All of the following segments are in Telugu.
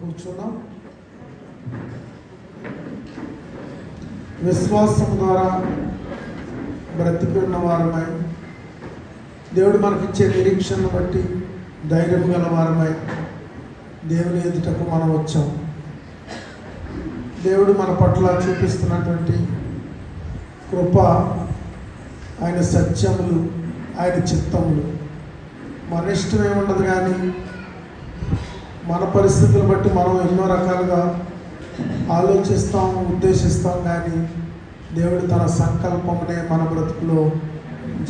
కూర్చున్నాం. విశ్వాసం ద్వారా బ్రతికి ఉన్న వారమై, దేవుడు మనకిచ్చే నిరీక్షణను బట్టి ధైర్యం గల వారమై దేవుని ఎదుటకు మనం వచ్చాం. దేవుడు మన పట్ల చూపిస్తున్నటువంటి కృప, ఆయన సత్యములు, ఆయన చిత్తములు మన ఇష్టమే ఉండదు. కానీ మన పరిస్థితులు బట్టి మనం ఎన్నో రకాలుగా ఆలోచిస్తాం, ఉద్దేశిస్తాం. కానీ దేవుడు తన సంకల్పమునే మన బ్రతుకులో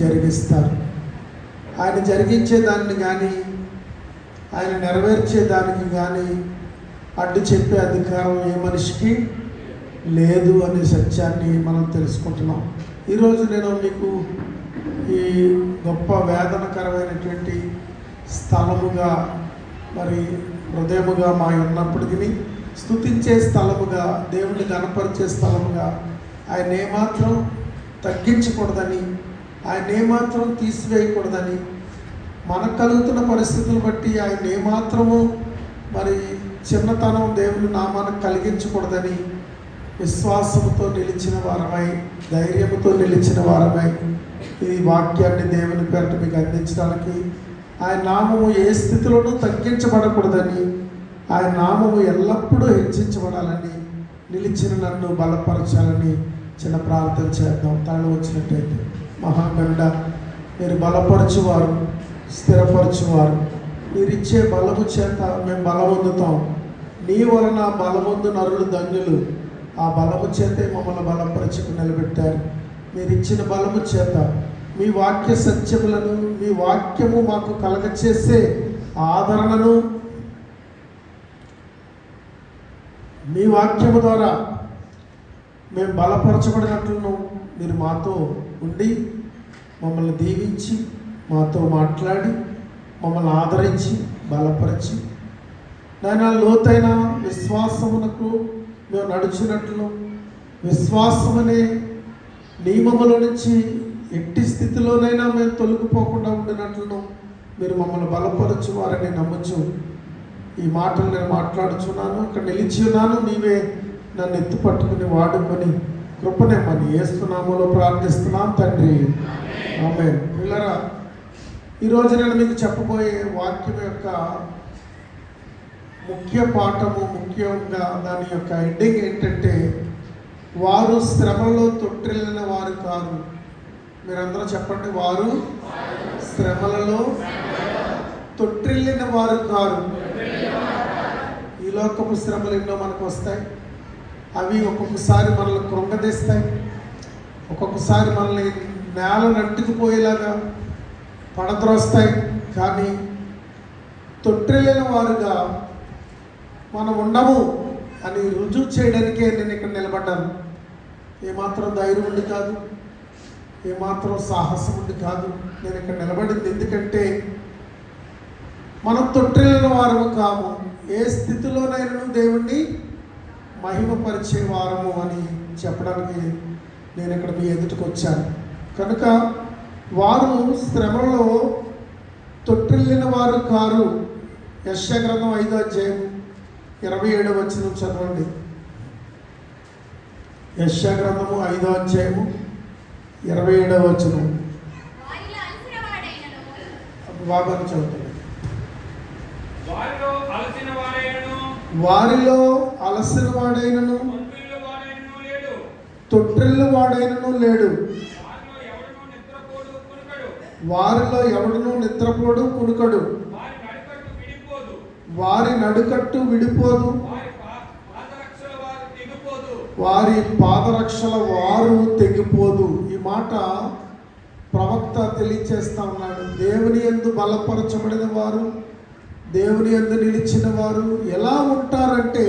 జరిగిస్తారు. ఆయన జరిగించేదాన్ని కానీ, ఆయన నెరవేర్చేదానికి కానీ అడ్డు చెప్పే అధికారం ఏ మనిషికి లేదు అనే సత్యాన్ని మనం తెలుసుకుంటున్నాం. ఈరోజు నేను మీకు ఈ గొప్ప వేదనకరమైనటువంటి స్థలముగా, మరి హృదయముగా మా ఉన్నప్పటికీ స్తుతించే స్థలముగా, దేవుని గణపరిచే స్థలముగా, ఆయన ఏమాత్రం తగ్గించకూడదని, ఆయన ఏమాత్రం తీసివేయకూడదని, మనకు కలుగుతున్న పరిస్థితులను బట్టి ఆయన ఏమాత్రము మరి చిన్నతనం దేవుని నామానికి కలిగించకూడదని విశ్వాసముతో నిలిచిన వారమై, ధైర్యముతో నిలిచిన వారమై ఈ వాక్యాన్ని దేవుని పేరిట మీకు అందించడానికి, ఆయన నామము ఏ స్థితిలోనూ తగ్గించబడకూడదని, ఆయన నామము ఎల్లప్పుడూ హెచ్చించబడాలని, నిలిచిన నన్ను బలపరచాలని చిన్న ప్రార్థన చేద్దాం. తనలో వచ్చినట్టయితే మహాగండ, మీరు బలపరచువారు, స్థిరపరచువారు. మీరు ఇచ్చే బలము చేత మేము బలం పొందుతాం. నీ వలన బలముందు నరులు ధన్యులు. ఆ బలము చేతే మమ్మల్ని బలపరచుకు నిలబెట్టారు. మీరు ఇచ్చిన బలము చేత మీ వాక్య సత్యములను, మీ వాక్యము మాకు కలగచేసే ఆదరణను, మీ వాక్యము ద్వారా మేము బలపరచబడినట్లను మీరు మాతో ఉండి మమ్మల్ని దీవించి, మాతో మాట్లాడి, మమ్మల్ని ఆదరించి, బలపరిచి, నాయన లోతైన విశ్వాసమునకు మేము నడిచినట్లు, విశ్వాసమనే నియమముల నుంచి ఎట్టి స్థితిలోనైనా మేము తొలగిపోకుండా ఉండినట్లను మీరు మమ్మల్ని బలపరచు వారని నమ్మచ్చు. ఈ మాటలు నేను మాట్లాడుచున్నాను, ఇక్కడ నిలిచి ఉన్నాను. నీవే నన్ను ఎత్తుపట్టుకుని వాడుకొని కృపనిమ్మని యేసు నామములో ప్రార్థిస్తున్నాం తండ్రి, ఆమేన్. పిల్లరా, ఈరోజు నేను మీకు చెప్పబోయే వాక్యం యొక్క ముఖ్య పాఠము, ముఖ్యంగా దాని యొక్క హెడ్డింగ్ ఏంటంటే, వారు శ్రమలో తొట్టిల్లిన వారు కాదు. మీరందరూ చెప్పండి, వారు శ్రమలలో తొట్టిల్లిన వారు కాదు. ఈ లోకపు శ్రమలు ఎన్నో మనకు వస్తాయి. అవి ఒక్కొక్కసారి మనల్ని కృంగదీస్తాయి, ఒక్కొక్కసారి మనల్ని నేలను అంటుకుపోయేలాగా పడద్రోస్తాయి. కానీ తొట్టిల్లిన వారుగా మనం ఉండము అని రుజువు చేయడానికే నేను ఇక్కడ నిలబడ్డాను. ఏమాత్రం ధైర్యం ఉండి కాదు, ఏమాత్రం సాహసం ఉండి కాదు నేను ఇక్కడ నిలబడింది. ఎందుకంటే మనం తొట్టిల్లిన వారము కాము, ఏ స్థితిలోనైనా దేవుణ్ణి మహిమపరిచే వారము అని చెప్పడానికి నేను ఇక్కడ మీ ఎదుటికి వచ్చాను. కనుక వారు శ్రమలో తొట్టిల్లిన వారు కారు. యెషయా గ్రంథం 5వ అధ్యాయం 27వ వచనం చదవండి. యెషయా గ్రంథము 5వ అధ్యాయము 27వ వచనం. బాగా చదువుతుంది. వారిలో అలసిన వాడైనను తొట్టిల్లు వాడైనను లేడు. వారిలో ఎవడును నిద్రపోడు, కునుకడు. వారి నడుకట్టు విడిపోదు, వారి పాదరక్షల వారు తెగిపోదు. ఈ మాట ప్రవక్త తెలియచేస్తా ఉన్నాడు. దేవుని యందు బలపరచబడిన వారు, దేవుని యందు నిలిచిన వారు ఎలా ఉంటారంటే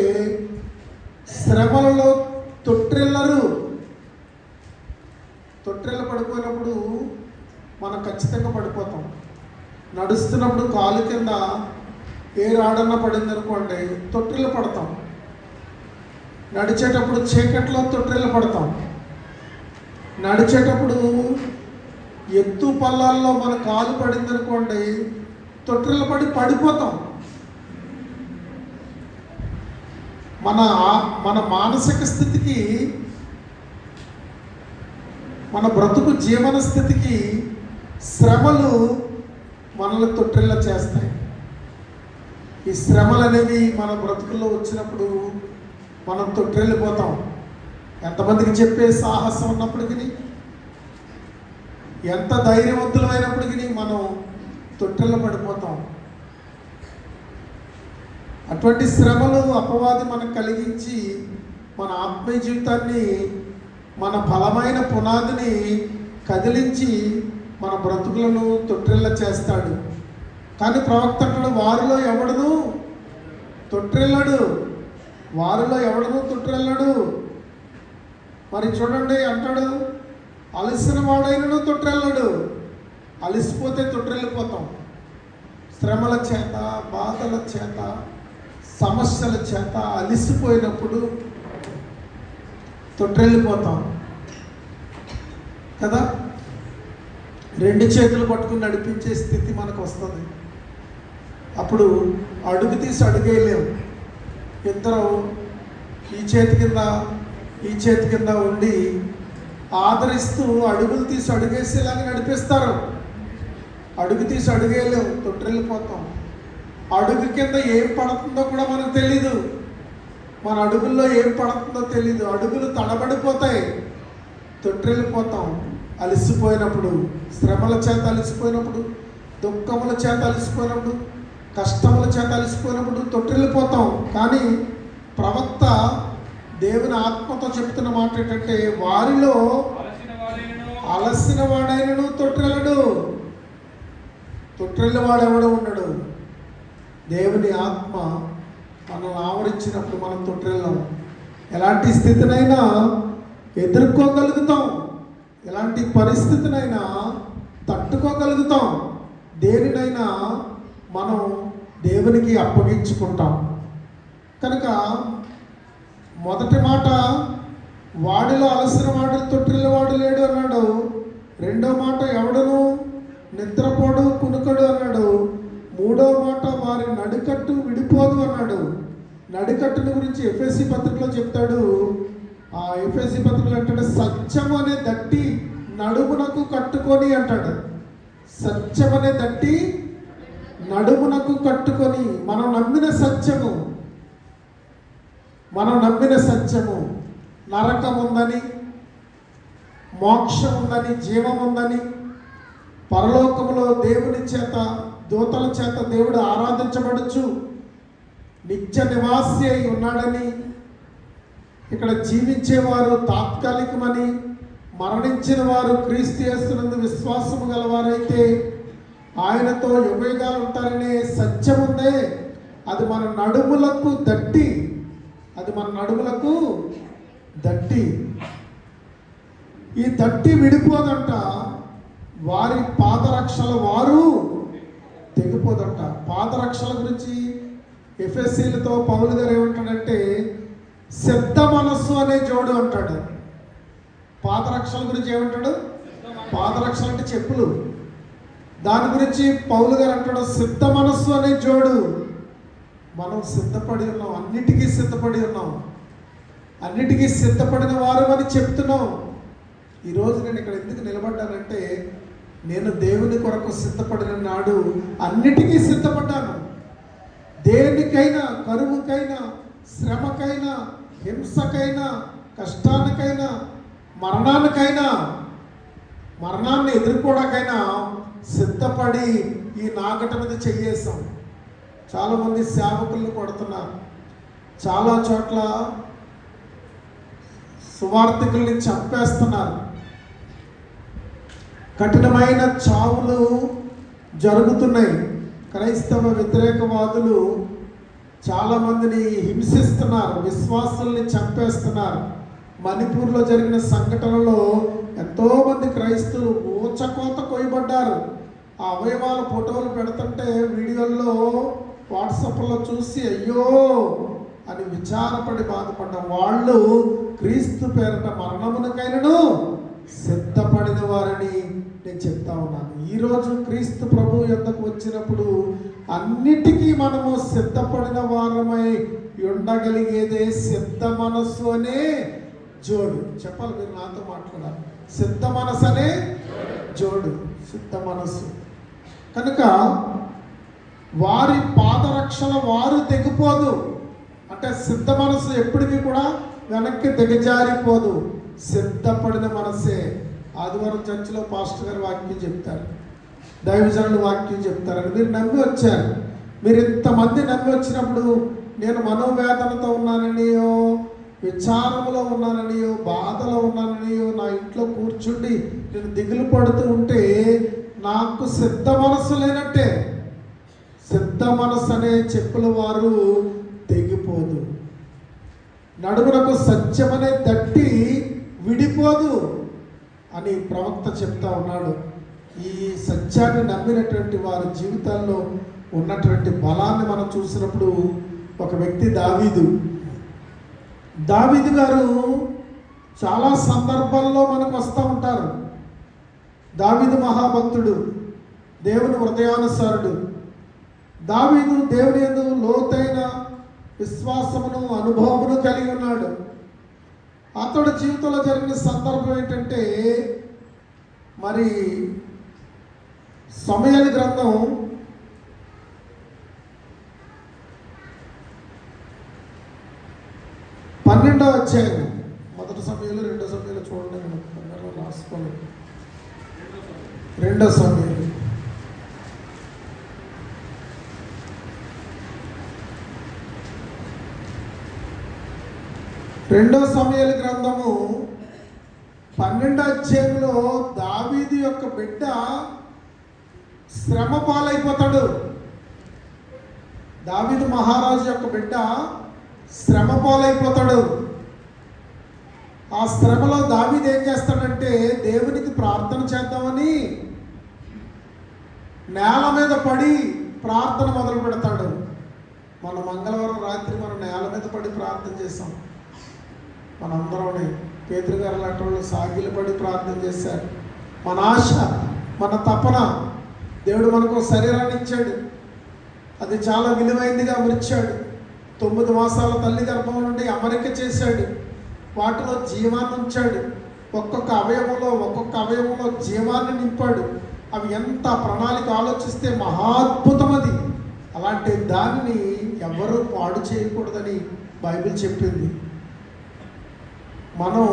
శ్రమలలో తొట్టిల్లరు. తొట్టిల్ల పడిపోయినప్పుడు మనం ఖచ్చితంగా పడిపోతాం. నడుస్తున్నప్పుడు కాలు కింద ఏ రాడన్నా పడింది అనుకోండి, తొట్టిల్ల పడతాం. నడిచేటప్పుడు చీకట్లో తొట్టిల్ల పడతాం. నడిచేటప్పుడు ఎత్తు పల్లాల్లో మన కాలు పడింది అనుకోండి, తొట్టిల్ల పడి పడిపోతాం. మన మన మానసిక స్థితికి, మన బ్రతుకు జీవన స్థితికి శ్రమలు మనల్ని తొట్టిల్ల చేస్తాయి. ఈ శ్రమలు అనేవి మన బ్రతుకుల్లో వచ్చినప్పుడు మనం తొట్టిల్లిపోతాం. ఎంతమందికి చెప్పే సాహసం ఉన్నప్పటికీ, ఎంత ధైర్యవంతులమైనప్పటికీ మనం తొట్టిల్ల పడిపోతాం. అటువంటి శ్రమలు అపవాది మనకు కలిగించి మన ఆత్మీయ జీవితాన్ని, మన బలమైన పునాదిని కదిలించి మన బ్రతుకులను తొట్టిల్ల చేస్తాడు. కానీ ప్రవక్త అంటాడు, వారిలో ఎవడను తొట్టిల్లడు, వారిలో ఎవడను తొట్టిల్లడు. మరి చూడండి అంటాడు, అలసిన వాడైనను తొట్టిల్లడు. అలసిపోతే తొట్టిల్లిపోతాం. శ్రమల చేత, బాధల చేత, సమస్యల చేత అలిసిపోయినప్పుడు తొట్టిల్లిపోతాం కదా. రెండు చేతులు పట్టుకుని నడిపించే స్థితి మనకు వస్తుంది. అప్పుడు అడుగు తీసి అడుగేయలేము. ఇద్దరు ఈ చేతి కింద ఉండి ఆదరిస్తూ అడుగులు తీసి అడుగేసేలాగా నడిపిస్తారు. అడుగు తీసి అడుగేయలేము, తొట్టిల్లిపోతాం. అడుగు కింద ఏం పడుతుందో కూడా మనకు తెలీదు. మన అడుగుల్లో ఏం పడుతుందో తెలీదు. అడుగులు తడబడిపోతాయి, తొట్టిల్లిపోతాం. అలసిపోయినప్పుడు, శ్రమల చేత అలసిపోయినప్పుడు, దుఃఖముల చేత అలసిపోయినప్పుడు, కష్టముల చేత అలసిపోయినప్పుడు తొట్టిల్లిపోతాం. కానీ ప్రవక్త దేవుని ఆత్మతో చెప్తున్న మాట ఏంటంటే, వారిలో అలసిన వాడైనను తొట్టిల్లడు. తొట్టిల్లవాడెవడో ఉండడు. దేవుని ఆత్మ మనల్ని ఆవరించినప్పుడు మనం తొట్టిల్లం. ఎలాంటి స్థితినైనా ఎదుర్కోగలుగుతాం, ఎలాంటి పరిస్థితినైనా తట్టుకోగలుగుతాం. దేనినైనా మనం దేవునికి అప్పగించుకుంటాం. కనుక మొదటి మాట, వాడిలో అలసిన వాడు తొట్టిల్లవాడు లేడు అన్నాడు. రెండో మాట, ఎవడను నిద్రపోడు కునుకడు అన్నాడు. మూడో మాట, వారి నడికట్టు విడిపోదు అన్నాడు. నడికట్టుని గురించి ఎఫెసీ పత్రికలో చెప్తాడు. ఆ ఎఫెసీ పత్రికలో అంటాడు, సత్యం అనే దట్టి నడుమునకు కట్టుకొని అంటాడు. సత్యం అనే దట్టి నడుమునకు కట్టుకొని, మనం నమ్మిన సత్యము నరకం ఉందని, మోక్షం ఉందని, జీవం ఉందని, పరలోకములో దేవుని చేత, దూతల చేత దేవుడు ఆరాధించబడచ్చు, నిత్య నివాసి అయి ఉన్నాడని, ఇక్కడ జీవించేవారు తాత్కాలికమని, మరణించిన వారు క్రీస్తు యేసునందు విశ్వాసము గలవారైతే ఆయనతో యుగయుగాలు ఉంటారనే సత్యం ఉందే, అది మన నడుములకు దట్టి, ఈ దట్టి విడిపోదంట. వారి పాదరక్షల వారు తెగిపోదంట. పాదరక్షల గురించి ఎఫెసీలతో పౌలు గారు ఏమంటాడంటే, సిద్ధ మనస్సు అనే జోడు అంటాడు. పాదరక్షల గురించి ఏమంటాడు? పాదరక్షలు అంటే చెప్పులు. దాని గురించి పౌలు గారు అంటాడు, సిద్ధ మనస్సు అనే జోడు. మనం సిద్ధపడి ఉన్నాం, అన్నిటికీ సిద్ధపడిన వారు అని చెప్తున్నాం. ఈరోజు నేను ఇక్కడ ఎందుకు నిలబడ్డానంటే, నేను దేవుని కొరకు సిద్ధపడిన నాడు అన్నిటికీ సిద్ధపడ్డాను. దేనికైనా, కరువుకైనా, శ్రమకైనా, హింసకైనా, కష్టానికైనా, మరణాన్ని ఎదుర్కోవడానికైనా సిద్ధపడి ఈ నాగట మీద చెయ్యేసాం. చాలామంది సేవకులను కొడుతున్నారు. చాలా చోట్ల సువార్థికుల్ని చంపేస్తున్నారు. కఠినమైన చావులు జరుగుతున్నాయి. క్రైస్తవ వ్యతిరేకవాదులు చాలామందిని హింసిస్తున్నారు, విశ్వాసుల్ని చంపేస్తున్నారు. మణిపూర్లో జరిగిన సంఘటనలో ఎంతోమంది క్రైస్తవులు ఊచకోత కొయ్యబడ్డారు. ఆ అవయవాల ఫోటోలు పెడుతుంటే వీడియోల్లో, వాట్సాప్లో చూసి అయ్యో అని విచారపడి బాధపడ్డాం. వాళ్ళు క్రీస్తు పేరట మరణమునకైనను సిద్ధపడిన వారని నేను చెప్తా ఉన్నాను. ఈరోజు క్రీస్తు ప్రభు యొద్దకు వచ్చినప్పుడు అన్నిటికీ మనము సిద్ధపడిన వారమై ఉండగలిగేదే సిద్ధ మనస్సు అనే జోడు. చెప్పాలి, మీరు నాతో మాట్లాడాలి. సిద్ధ మనసు అనే జోడు, సిద్ధ మనస్సు. కనుక వారి పాదరక్షణ వారు తెగిపోదు. అంటే సిద్ధ మనసు ఎప్పటికీ కూడా వెనక్కి దిగజారిపోదు. సిద్ధపడిన మనసే. ఆదివారం చర్చిలో పాస్టర్ గారు వాక్యం చెప్తారు, దైవజనులు వాక్యం చెప్తారని మీరు నమ్మి వచ్చారు. మీరు ఇంతమంది నమ్మి వచ్చినప్పుడు నేను మనోవేదనతో ఉన్నాననియో, విచారంలో ఉన్నాననియో, బాధలో ఉన్నాననియో, నా ఇంట్లో కూర్చుండి నేను దిగులు పడుతూ ఉంటే నాకు సిద్ధ మనసు లేనట్టే. సిద్ధ మనసు అనే చెప్పుల వారు తెగిపోదు. నడుమునకు సత్యమనే దట్టి విడిపోదు అని ప్రవక్త చెప్తా ఉన్నాడు. ఈ సత్యాన్ని నమ్మినటువంటి వారి జీవితాల్లో ఉన్నటువంటి బలాన్ని మనం చూసినప్పుడు ఒక వ్యక్తి దావీదు గారు చాలా సందర్భాల్లో మనకు వస్తూ ఉంటారు. దావీదు మహాభక్తుడు, దేవుని హృదయానుసారుడు. దావీదు దేవుని యందు లోతైన విశ్వాసమును అనుభవమును కలిగి ఉన్నాడు. అతడు జీవితంలో జరిగిన సందర్భం ఏంటంటే, మరి సమూయేలు గ్రంథం 12వ అధ్యాయం, మొదటి సమూయేలు, 2వ సమూయేలు చూడండి, రాసుకోండి. 2వ సమూయేలు 2వ సమూయేలు గ్రంథము 12వ అధ్యాయంలో దావీదు యొక్క బిడ్డ శ్రమ పాలైపోతాడు. దావీదు మహారాజు యొక్క బిడ్డ శ్రమ పాలైపోతాడు. ఆ శ్రమలో దావీదు ఏం చేస్తాడంటే, దేవునికి ప్రార్థన చేద్దామని నేల మీద పడి ప్రార్థన మొదలు పెడతాడు. మన మంగళవారం రాత్రి మనం నేల మీద పడి ప్రార్థన చేసాం. మనందరం పేతురు గారు లాంటి వాళ్ళు సాగిలు పడి ప్రార్థన చేశారు. మన ఆశ, మన తపన, దేవుడు మనకు శరీరాన్ని ఇచ్చాడు, అది చాలా విలువైందిగా అమర్చాడు. 9 మాసాల తల్లి గర్భం నుండి అమరిక చేశాడు, వాటిలో జీవాన్ని ఉంచాడు. ఒక్కొక్క అవయవంలో జీవాన్ని నింపాడు. అవి ఎంత ప్రణాళిక ఆలోచిస్తే మహాద్భుతం అది. అలాంటి దానిని ఎవరు పాడు చేయకూడదని బైబిల్ చెప్పింది. మనం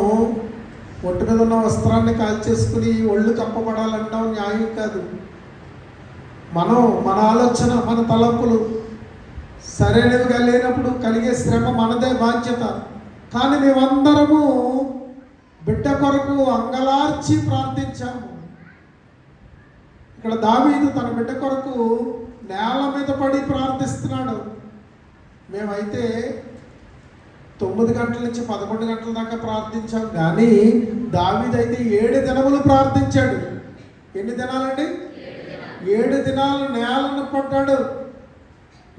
ఒంటి మీద ఉన్న వస్త్రాన్ని కాల్చేసుకుని ఒళ్ళు కప్పబడాలంటాం న్యాయం కాదు. మన ఆలోచన, మన తలంపులు సరైనవిగా లేనప్పుడు కలిగే శ్రమ మనదే బాధ్యత. కానీ మేమందరము బిడ్డ కొరకు అంగలార్చి ప్రార్థించాము. ఇక్కడ దావీదు తన బిడ్డ కొరకు నేల మీద పడి ప్రార్థిస్తున్నాడు. మేమైతే 9 గంటల నుంచి 11 గంటల దాకా ప్రార్థించాం. కానీ దావీదు అయితే 7 దినములు ప్రార్థించాడు. ఎన్ని దినాలండి? 7 దినాలు నేలను పడ్డాడు.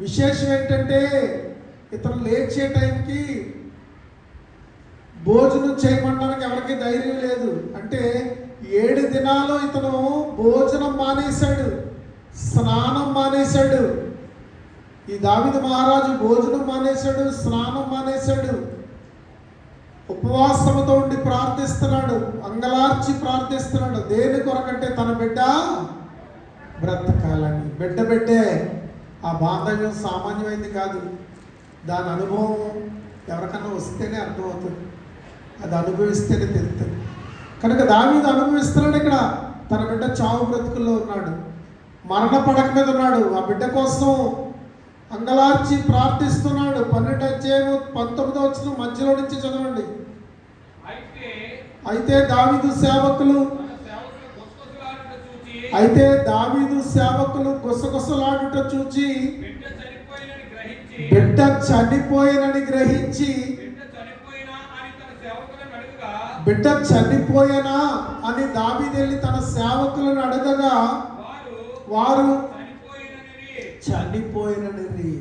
విశేషం ఏంటంటే, ఇతను లేచే టైంకి భోజనం చేయమనడానికి ఎవరికి ధైర్యం లేదు. అంటే 7 దినాలు ఇతను భోజనం మానేశాడు, స్నానం మానేశాడు. ఈ దావీదు మహారాజు భోజనం మానేశాడు, స్నానం మానేశాడు. ఉపవాసంతో ఉండి ప్రార్థిస్తున్నాడు, అంగలార్చి ప్రార్థిస్తున్నాడు. దేని కొరకంటే తన బిడ్డ బ్రతకాలని. బిడ్డే ఆ బాంధవ్యం సామాన్యమైంది కాదు. దాని అనుభవం ఎవరికన్నా వస్తేనే అర్థమవుతుంది, అది అనుభవిస్తేనే తెలుస్తుంది. కనుక దావీదు అనుభవిస్తున్నాడు. ఇక్కడ తన బిడ్డ చావు బ్రతుకుల్లో ఉన్నాడు, మరణ పడక మీద ఉన్నాడు. ఆ బిడ్డ కోసం అంగలార్చి ప్రార్థిస్తున్నాడు. 12వ అధ్యాయం 19వ వచనం మధ్యలో నుంచి చదవండి. అయితే దావీదు సేవకులు గుసగుసలాడుట చూచి బిడ్డ చనిపోయినని గ్రహించి, బిడ్డ చనిపోయినా అని దావీదు వెళ్ళి తన సేవకులను అడగగా వారు చనిపోయినని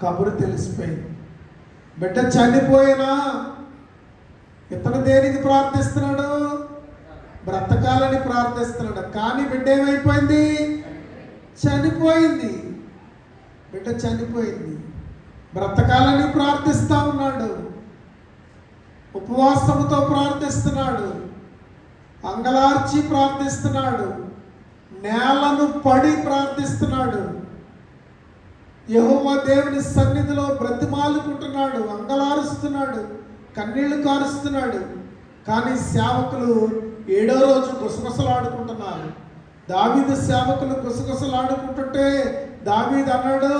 కబురు తెలిసిపోయింది. బిడ్డ చనిపోయినా ఇతను దేనికి ప్రార్థిస్తున్నాడు? బ్రతకాలని ప్రార్థిస్తున్నాడు. కానీ బిడ్డ ఏమైపోయింది? చనిపోయింది. బిడ్డ చనిపోయింది. బ్రతకాలని ప్రార్థిస్తా ఉన్నాడు, ఉపవాసముతో ప్రార్థిస్తున్నాడు, అంగలార్చి ప్రార్థిస్తున్నాడు, నేలను పడి ప్రార్థిస్తున్నాడు, యెహోవా దేవుని సన్నిధిలో బ్రతిమాలుకుంటున్నాడు, అంగలారుస్తున్నాడు, కన్నీళ్లు కారుస్తున్నాడు. కానీ సేవకులు 7వ రోజు గుసగుసలాడుకుంటున్నారు. దావీదు సేవకులు గుసగుసలాడుకుంటుంటే దావీదు అన్నాడు,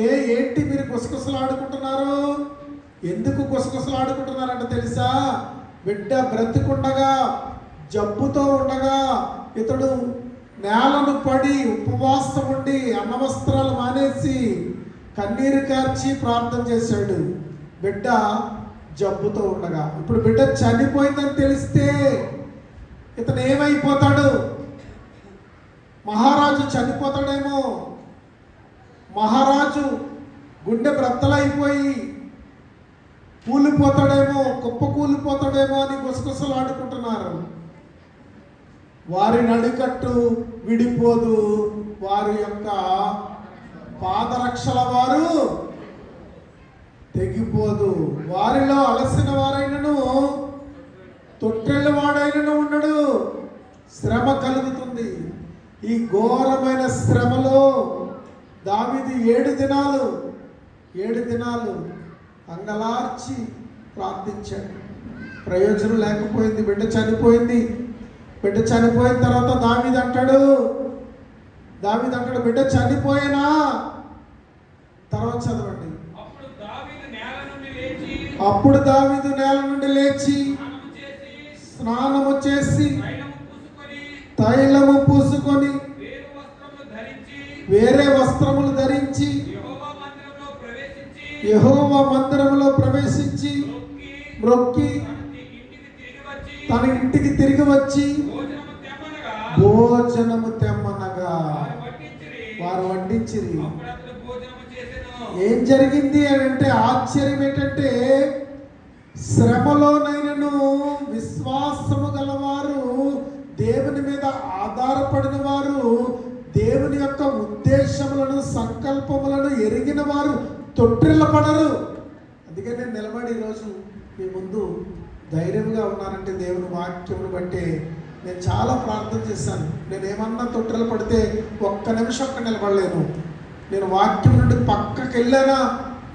ఏంటి మీరు గుసగుసలాడుకుంటున్నారు? ఎందుకు గుసగుసలాడుకుంటున్నారంటే తెలుసా? బిడ్డ బ్రతికుండగా, జబ్బుతో ఉండగా ఇతడు నేలను పడి ఉపవాసం ఉండి అన్నవస్త్రాలు మానేసి కన్నీరు కార్చి ప్రార్థన చేశాడు, బిడ్డ జబ్బుతో ఉండగా. ఇప్పుడు బిడ్డ చనిపోయిందని తెలిస్తే ఇతను ఏమైపోతాడు? మహారాజు చనిపోతాడేమో, మహారాజు గుండె బ్రద్దలైపోయి కూలిపోతాడేమో, కుప్ప కూలిపోతాడేమో అని గుసగుసలు ఆడుకుంటున్నారు. వారి నడికట్టు విడిపోదు, వారి యొక్క పాదరక్షల వారు తెగిపోదు. వారిలో అలసిన వారైనను తొట్టెళ్ళ వాడైనను ఉండడు. శ్రమ కలుగుతుంది. ఈ ఘోరమైన శ్రమలో దావీదు 7 దినాలు అంగలార్చి ప్రార్థించాడు. ప్రయోజనం లేకపోయింది. బిడ్డ చనిపోయింది. బిడ్డ చనిపోయిన తర్వాత దావీదు అంటాడు, బిడ్డ చనిపోయినా. తర్వాత చదవండి. అప్పుడు దావీదు నేల నుండి లేచి స్నానము చేసి తైలము పూసుకొని వేరే వస్త్రములు ధరించి యెహోవా మందిరములో ప్రవేశించి మ్రొక్కి తన ఇంటికి తిరిగి వచ్చి భోజనము తెమ్మనగా వారు వడ్డించిరి. ఏం జరిగింది అని అంటే, ఆశ్చర్యం ఏంటంటే, శ్రమలోనైనను విశ్వాసము గలవారు, దేవుని మీద ఆధారపడిన వారు, దేవుని యొక్క ఉద్దేశములను సంకల్పములను ఎరిగిన వారు తొట్టిల్లపడరు. అందుకే నేను నిలబడి ఈరోజు మీ ముందు ధైర్యంగా ఉన్నానంటే దేవుని వాక్యమును బట్టి నేను చాలా ప్రార్థన చేశాను. నేను ఏమన్నా తొట్టిల్ల పడితే ఒక్క నిమిషం నిలబడలేను. నేను వాక్యం నుండి పక్కకి వెళ్ళానా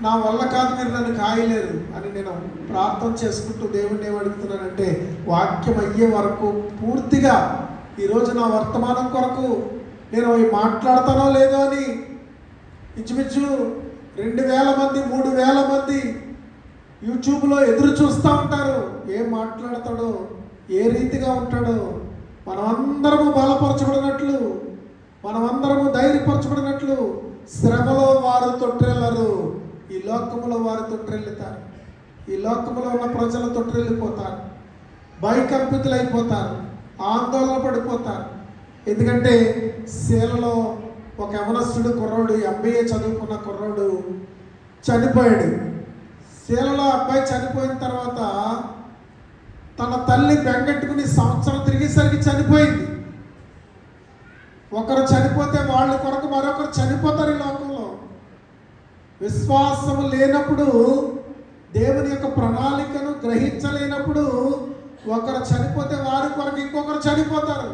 నా వల్ల కాదు, మీరు నన్ను కాయలేరు అని నేను ప్రార్థన చేసుకుంటూ దేవుణ్ణి ఏమడుగుతున్నానంటే, వాక్యం అయ్యే వరకు పూర్తిగా ఈరోజు నా వర్తమానం కొరకు నేను మాట్లాడతానో లేదో అని ఇంచుమించు 2000 మంది 3000 మంది యూట్యూబ్లో ఎదురు చూస్తూ ఉంటారు. ఏం మాట్లాడతాడో, ఏ రీతిగా ఉంటాడో. మనమందరము బలపరచబడినట్లు, మనమందరము ధైర్యపరచబడినట్లు శ్రమలో వారు తొట్టిల్లరు, ఈ లోకములో వారు తొట్టిల్లుతారు. ఈ లోకములో ఉన్న ప్రజలు తొట్టిల్లిపోతారు, భయకంపితులైపోతారు, ఆందోళన పడిపోతారు. ఎందుకంటే శీలలో ఒక యవనస్తుడు కుర్రోడు, MBA చదువుకున్న కుర్రోడు చనిపోయాడు. శీలలో అబ్బాయి చనిపోయిన తర్వాత తన తల్లి బెంగెట్టుకుని సంవత్సరం తిరిగేసరికి చనిపోయింది. ఒకరు చనిపోతే వాళ్ళ కొరకు మరొకరు చనిపోతారు. ఈ లోకంలో విశ్వాసము లేనప్పుడు, దేవుని యొక్క ప్రణాళికను గ్రహించలేనప్పుడు ఒకరు చనిపోతే వారి కొరకు ఇంకొకరు చనిపోతారు.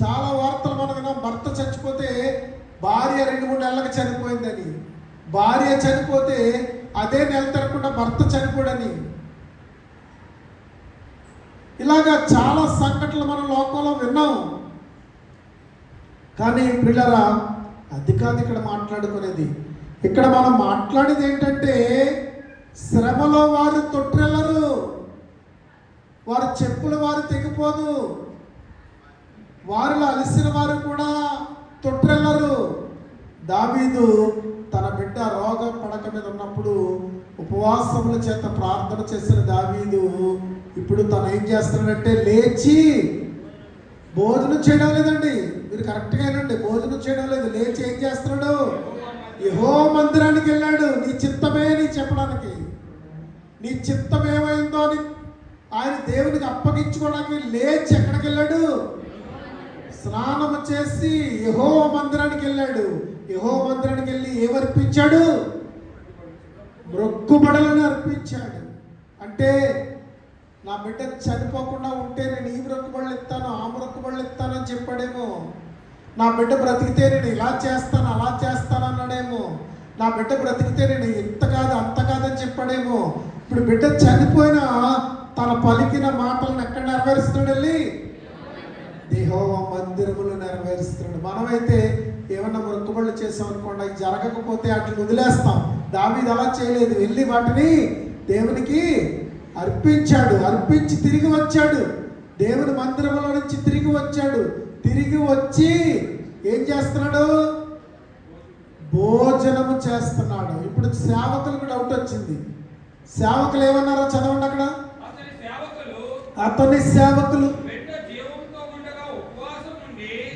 చాలా వార్తలు మనం విన్నాం. భర్త చచ్చిపోతే భార్య 2-3 నెలలకు చనిపోయిందని, భార్య చనిపోతే అదే నెల తిరగకుండా భర్త చనిపోడని. ఇలాగా చాలా సంఘటనలు మన లోకంలో విన్నాం. కానీ పిల్లరా, అది కాదు ఇక్కడ మాట్లాడుకునేది. ఇక్కడ మనం మాట్లాడేది ఏంటంటే, శ్రమలో వారు తొట్టిల్లరు, వారి చెప్పులు వారు తెగిపోదు, వారిలో అలసిన వారు కూడా తొట్టిల్లరు. దావీదు తన బిడ్డ రోగ పడక మీద ఉన్నప్పుడు ఉపవాసముల చేత ప్రార్థన చేసిన దావీదు ఇప్పుడు తను ఏం చేస్తున్నాడంటే, లేచి భోజనం చేయడం లేదండి, మీరు కరెక్ట్గా ఏనండి, భోజనం చేయడం లేదు. లేచి ఏం చేస్తున్నాడు? యెహోవా మందిరానికి వెళ్ళాడు. నీ చిత్తమే నీ చెప్పడానికి, నీ చిత్తం ఏమైందో అని ఆయన దేవునికి అప్పగించుకోవడానికి లేచి ఎక్కడికి వెళ్ళాడు? స్నానము చేసి యెహోవా మందిరానికి వెళ్ళాడు. యెహోవా మందిరానికి వెళ్ళి ఏమర్పించాడు? మొక్కుబడులను అర్పించాడు. అంటే నా బిడ్డ చనిపోకుండా ఉంటే నేను ఈ మొక్కుబడులు ఇస్తాను, ఆ మొక్కుబడులు ఇస్తానని చెప్పాడేమో. నా బిడ్డ బ్రతికితే నేను ఇలా చేస్తాను, అలా చేస్తాను అన్నాడేమో. నా బిడ్డ బ్రతికితే నేను ఇంత కాదు అంత కాదని చెప్పాడేమో. ఇప్పుడు బిడ్డ చనిపోయినా తన పలికిన మాటలను ఎక్కడ నెరవేరుస్తున్నాడు? వెళ్ళి యెహోవా మందిరములు నెరవేరుస్తున్నాడు. మనమైతే ఏమన్నా మొక్కుబడులు చేసాం అనుకోండి, అవి జరగకపోతే వాటిని వదిలేస్తాం. దావీదు అలా చేయలేదు, వెళ్ళి వాటిని దేవునికి అర్పించాడు. అర్పించి తిరిగి వచ్చాడు, దేవుని మందిరంలో నుంచి తిరిగి వచ్చాడు. తిరిగి వచ్చి ఏం చేస్తున్నాడు? భోజనము చేస్తున్నాడు. ఇప్పుడు సేవకులకు డౌట్ వచ్చింది. సేవకులు ఏమన్నారో చదవండి అక్కడ. అతని సేవకులు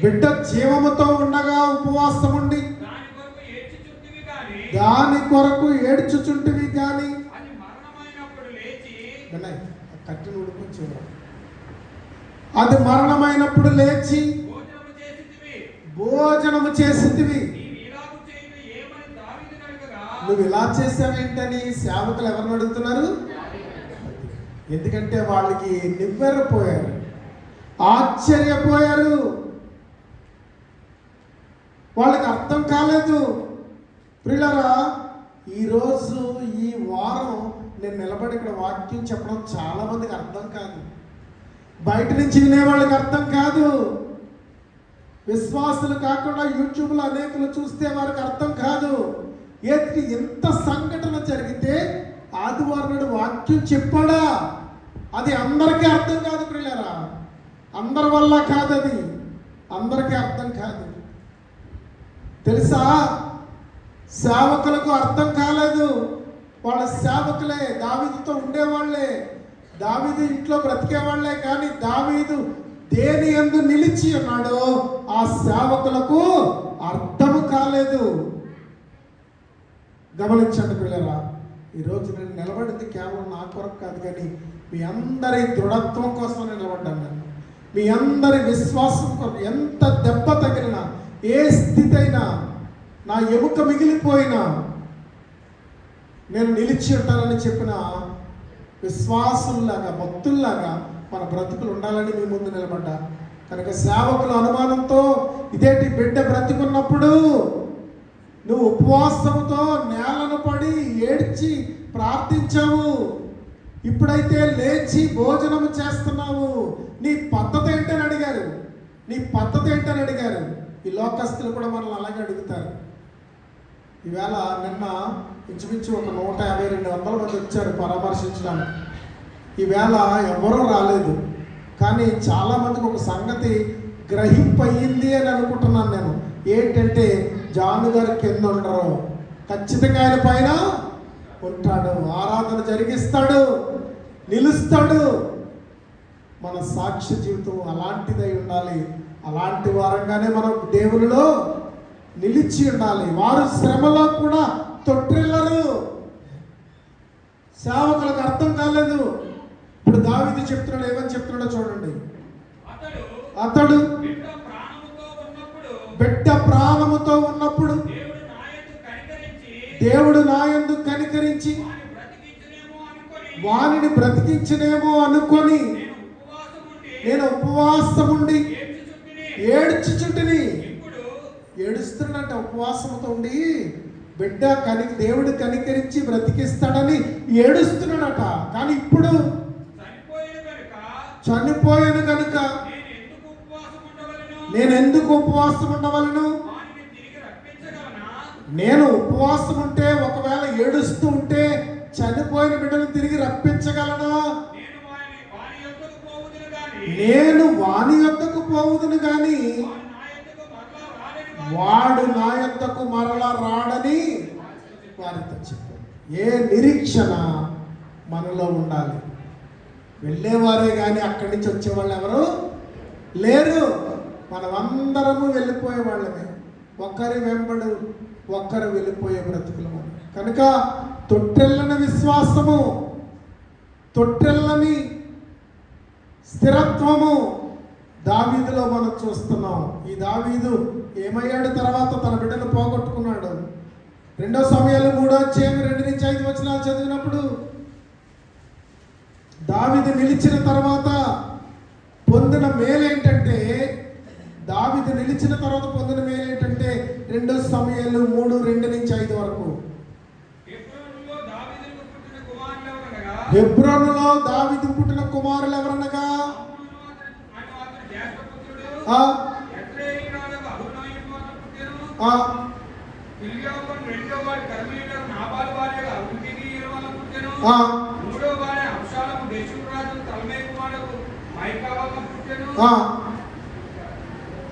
బిడ్డ జీవముతో ఉండగా ఉపవాసం ఉండి దాని కొరకు ఏడ్చుచుంటివి కానీ కట్టిన ఉడిపించు. అది మరణమైనప్పుడు లేచి భోజనము చేసితివి. నువ్వు ఇలా చేసావేంటని సేవకులు ఎవరిని అడుగుతున్నారు? ఎందుకంటే వాళ్ళకి నివ్వెరపోయారు, ఆశ్చర్యపోయారు, వాళ్ళకి అర్థం కాలేదు. ప్రియులారా, ఈరోజు ఈ వారం నేను నిలబడి ఇక్కడ వాక్యం చెప్పడం చాలా మందికి అర్థం కాదు. బయట నుంచి వినే వాళ్ళకి అర్థం కాదు. విశ్వాసులు కాకుండా యూట్యూబ్లో అనేకులు చూస్తే వారికి అర్థం కాదు. ఏది ఎంత సంఘటన జరిగితే ఆదివారం నాడు వాక్యం చెప్పాడా, అది అందరికీ అర్థం కాదు. ప్రియులారా, అందరి వల్ల కాదు, అది అందరికీ అర్థం కాదు. తెలుసా, సేవకులకు అర్థం కాలేదు. వాళ్ళ సేవకులే దావీదుతో ఉండేవాళ్లే, దావీదు ఇంట్లో బ్రతికేవాళ్లే. కానీ దావీదు దేని యందు నిలిచి ఉన్నాడో ఆ సేవకులకు అర్థము కాలేదు. గమనించండి పిల్లరా, ఈరోజు నేను నిలబడింది కేవలం నా కొరకు కాదు, కానీ మీ అందరి దృఢత్వం కోసం నిలబడ్డాను. నేను మీ అందరి విశ్వాసం కొరకు. ఎంత దెబ్బ తగిలినా, ఏ స్థితి అయినా, నా ఎముక మిగిలిపోయినా నేను నిలిచి ఉంటానని చెప్పిన విశ్వాసుల్లాగా, భక్తుల్లాగా మన బ్రతుకులు ఉండాలని మీ ముందు నిలబడ్డా. కనుక సేవకుల అనుమానంతో ఇదేంటి బిడ్డ బ్రతుకున్నప్పుడు నువ్వు ఉపవాసంతో నేలను పడి ఏడ్చి ప్రార్థించావు, ఇప్పుడైతే లేచి భోజనం చేస్తున్నావు, నీ పద్ధతి ఏంటని అడిగారు. నీ పద్ధతి ఏంటని అడిగారు. ఈ లోకస్తులు కూడా మనల్ని అలాగే అడుగుతారు. ఈవేళ నిన్న ఇంచుమించు ఒక 150-200 మంది వచ్చారు పరామర్శించడానికి. ఈవేళ ఎవరూ రాలేదు. కానీ చాలామందికి ఒక సంగతి గ్రహింపయ్యింది అని అనుకుంటున్నాను నేను. ఏంటంటే జాను గారు కింద ఉండరు, ఖచ్చితంగా ఆయన పైన ఉంటాడు, ఆరాధన జరిగిస్తాడు, నిలుస్తాడు. మన సాక్ష్య జీవితం అలాంటిదై ఉండాలి. అలాంటి వారంగానే మనం దేవునిలో నిలిచి ఉండాలి. వారు శ్రమలో కూడా తొట్టిల్లరు. సేవకులకు అర్థం కాలేదు. ఇప్పుడు దావీదు చెప్తున్నాడు, ఏమని చెప్తున్నాడో చూడండి. అతడు బిడ్డ ప్రాణముతో ఉన్నప్పుడు దేవుడు నా యందు కనికరించి వానిని బ్రతికించనేమో అనుకొని నేను ఉపవాసం ఉండి ఏడ్చుచుంటిని. ఏడుస్తున్నాడంట ఉపవాసంతో ఉండి. బిడ్డ దేవుడు కనికరించి బ్రతికిస్తాడని ఏడుస్తున్నాడట. కానీ ఇప్పుడు చనిపోయాను కనుక నేను ఎందుకు ఉపవాసం ఉండవలను? నేను ఉపవాసం ఉంటే, ఒకవేళ ఏడుస్తూ ఉంటే చనిపోయిన బిడ్డను తిరిగి రప్పించగలనా? నేను వాని యొద్దకు పోవుదును గాని వాడు నా యొద్దకు మరలా రాడని వారితో చెప్పారు. ఏ నిరీక్షణ మనలో ఉండాలి. వెళ్ళేవారే కానీ అక్కడి నుంచి వచ్చేవాళ్ళు ఎవరు లేరు. మనమందరము వెళ్ళిపోయే వాళ్ళమే. ఒకరి వెంబడు ఒక్కరు వెళ్ళిపోయే బ్రతుకులు మనం. కనుక తొట్టెల్లని విశ్వాసము, తొట్టెల్లని స్థిరత్వము దావీదులో మనం చూస్తున్నాం. ఈ దావీదు ఏమయ్యాడు? తర్వాత తన బిడ్డను పోగొట్టుకున్నాడు. 2 సమయాలు 3:2-5 చదివినప్పుడు దావీదు నిలిచిన తర్వాత పొందిన మేలేంటంటే 2 సమయాలు 3:2-5 వరకు హెబ్రోనులో దావీదుకు పుట్టిన కుమారులు ఎవరనగా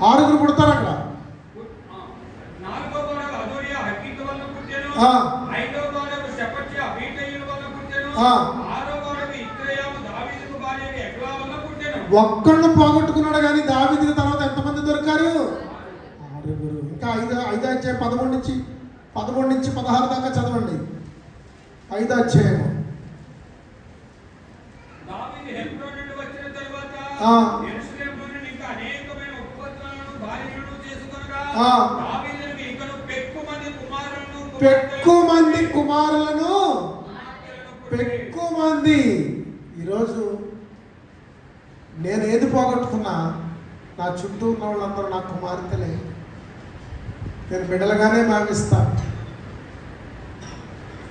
ఆరుగురు పుడతారు అక్కడ. ఒక్కళ్ళు పోగొట్టుకున్నాడు కానీ దావీదుకి తర్వాత ఎంతమంది దొరికారు? ఆరుగురు. ఇంకా 5 అధ్యాయం 13-16 దాకా చదవండి. 5 అధ్యాయము. పెక్కు మంది. ఈరోజు నేను ఏది పోగొట్టుకున్నా నా చుట్టూ ఉన్న వాళ్ళందరూ నా కుమార్తెలే. నేను బిడ్డలుగానే భావిస్తా.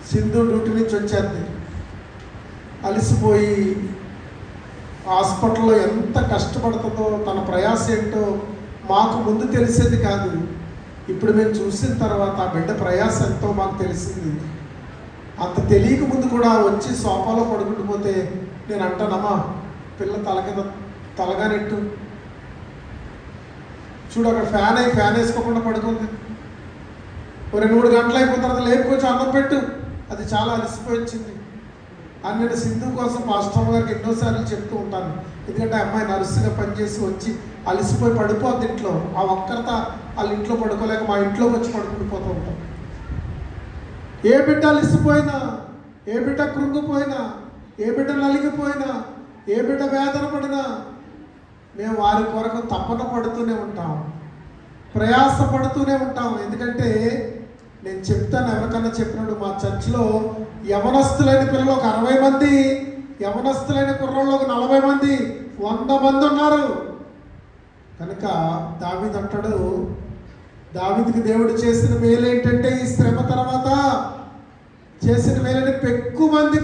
సింధు డ్యూటీ నుంచి వచ్చేది అలసిపోయి హాస్పిటల్లో ఎంత కష్టపడుతుందో, తన ప్రయాస ఏంటో మాకు ముందు తెలిసేది కాదు. ఇప్పుడు మేము చూసిన తర్వాత ఆ బిడ్డ ప్రయాస ఎంతో మాకు తెలిసింది. అంత తెలియక ముందు కూడా వచ్చి సోఫాలో పడుకుంటుపోతే నేను అంటానమ్మా, పిల్ల తలగా నెట్టు చూడు, అక్కడ ఫ్యాన్ వేసుకోకుండా పడుకుంది. 2-3 గంటలు అయిపోయిన తర్వాత లేపుకొచ్చి అన్నం పెట్టు, అది చాలా అలసిపోయి వచ్చింది అని నేను సింధు కోసం పాస్టర్ గారికి ఎన్నోసార్లు చెప్తూ ఉంటాను. ఎందుకంటే అమ్మాయి నర్సుగా పనిచేసి వచ్చి అలసిపోయి పడిపోద్ది ఇంట్లో. ఆ ఒక్కరిత వాళ్ళ ఇంట్లో పడుకోలేక మా ఇంట్లోకి వచ్చి పడుకుండిపోతూ ఉంటాం. ఏ బిడ్డ అలసిపోయినా, ఏ బిడ్డ కృంగిపోయినా, ఏ బిడ్డ నలిగిపోయినా, ఏ బిడ్డ వేదన పడినా మేము వారి కొరకు తపన పడుతూనే ఉంటాం, ప్రయాస పడుతూనే ఉంటాం. ఎందుకంటే నేను చెప్తాను, ఎవరికన్నా చెప్పినప్పుడు మా చర్చిలో యవనస్తులైన పిల్లలు ఒక 60 మంది, యవనస్తులైన కుర్రోళ్ళు ఒక 40 మంది, 100 మంది ఉన్నారు. కనుక దావీదు అంటాడు, దావీదుకి దేవుడు చేసిన మేలు ఏంటంటే ఈ శ్రమ తర్వాత చేసిన మేలని పెక్కు మంది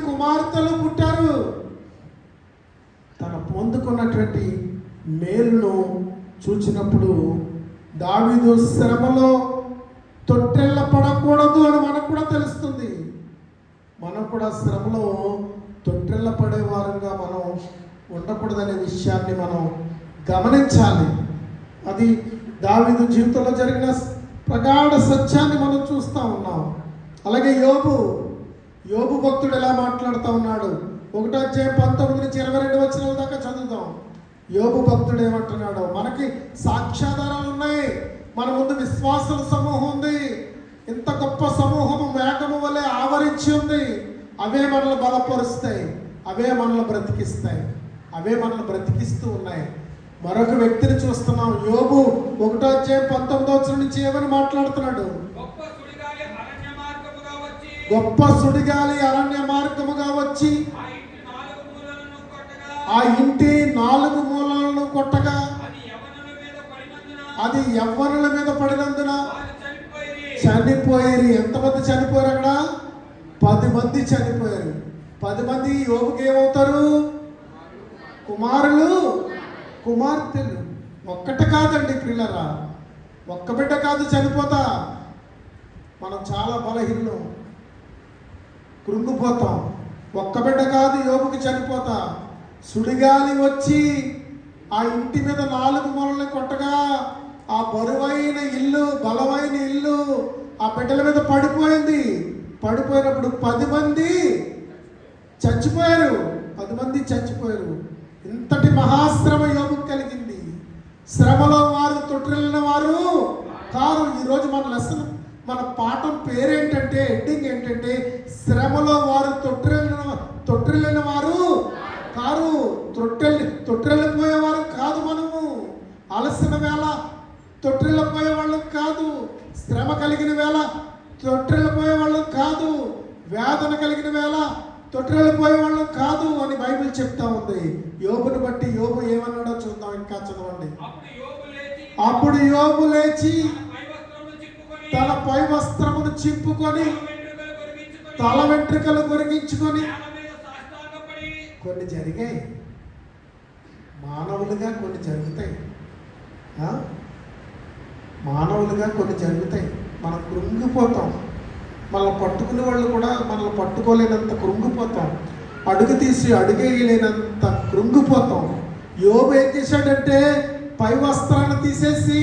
కుమార్తెలు పుట్టారు. తన పొందుకున్నటువంటి మేలును చూచినప్పుడు దావీదు శ్రమలో తొట్టెళ్ళ పడకూడదు అని మనకు కూడా తెలుస్తుంది. మనం కూడా శ్రమలో తొట్టెళ్ళ పడేవారుగా మనం ఉండకూడదనే విషయాన్ని మనం గమనించాలి. అది దావీదు జీవితంలో జరిగిన ప్రగాఢ సత్యాన్ని మనం చూస్తూ ఉన్నాం. అలాగే యోబు భక్తుడు ఎలా మాట్లాడుతూ ఉన్నాడు? 1 అధ్యాయం 19-22 దాకా చదువుదాం. యోబు భక్తుడు ఏమంటున్నాడు? మనకి సాక్ష్యాధారాలు ఉన్నాయి, మన ముందు విశ్వాసుల సమూహం ఉంది. ఇంత గొప్ప సమూహము మేఘము వలె ఆవరించి ఉంది. అవే మనల్ని బలపరుస్తాయి, అవే మనల్ని బ్రతికిస్తాయి, అవే మనల్ని బ్రతికిస్తూ ఉన్నాయి. మరొక వ్యక్తిని చూస్తున్నాం. యోబు 1 అధ్యాయం 19 నుంచి ఏమని మాట్లాడుతున్నాడు? గొప్ప సుడిగాలి అరణ్య మార్గముగా వచ్చి ఆ ఇంటి 4 మూలలను కొట్టగా అది యవ్వనుల మీద పడినందున చనిపోయారు. ఎంతమంది చనిపోయారు అక్కడ? 10 మంది చనిపోయారు. 10 మంది యోబుకి ఏమవుతారు? కుమార్తెలు. ఒక్కటి కాదండి ప్రియులరా, ఒక్క బిడ్డ కాదు చనిపోతా. మనం చాలా బలహీనం, కృంగిపోతాం. ఒక్క బిడ్డ కాదు యోబుకి చనిపోతా. సుడిగాలి వచ్చి ఆ ఇంటి మీద 4 మూలల్ని కొట్టగా ఆ బరువైన ఇల్లు, బలమైన ఇల్లు ఆ బిడ్డల మీద పడిపోయింది. పడిపోయినప్పుడు 10 మంది చచ్చిపోయారు. 10 మంది చచ్చిపోయారు. ఇంతటి మహాశ్రమ యోబుకు కలిగింది. శ్రమలో వారు తొట్టిల్లిన వారు కారు. ఈరోజు మన లెసన్ మన పాఠం పేరేంటంటే, హెడ్డింగ్ ఏంటంటే, శ్రమలో వారు తొట్టిల్లిన వారు కారు. తొట్టిల్లిపోయేవారు కాదు. మనము అలసిన వేళ తొట్టిల్లిపోయే వాళ్ళం కాదు. శ్రమ కలిగిన వేళ తొట్టిల్లిపోయే వాళ్ళం కాదు. వేదన కలిగిన వేళ తొట్టిల్లిపోయే వాళ్ళం కాదు అని బైబిల్ చెప్తా ఉంది. యోబుని బట్టి యోబు ఏమన్నాడో చూద్దాం. ఇంకా చదవండి. అప్పుడు యోబు లేచి తన పై వస్త్రమును చింపుకొని తల వెంట్రుకలు కొరిగించుకొని, కొన్ని జరిగాయి, మానవులుగా కొన్ని జరుగుతాయి, మానవులుగా కొన్ని జరుగుతాయి. మనం కృంగిపోతాం. మనల్ని పట్టుకునే వాళ్ళు కూడా మనల్ని పట్టుకోలేనంత కృంగిపోతాం. అడుగు తీసి అడుగేయలేనంత కృంగిపోతాం. యోబు ఏం చేశాడంటే, పై వస్త్రాన్ని తీసేసి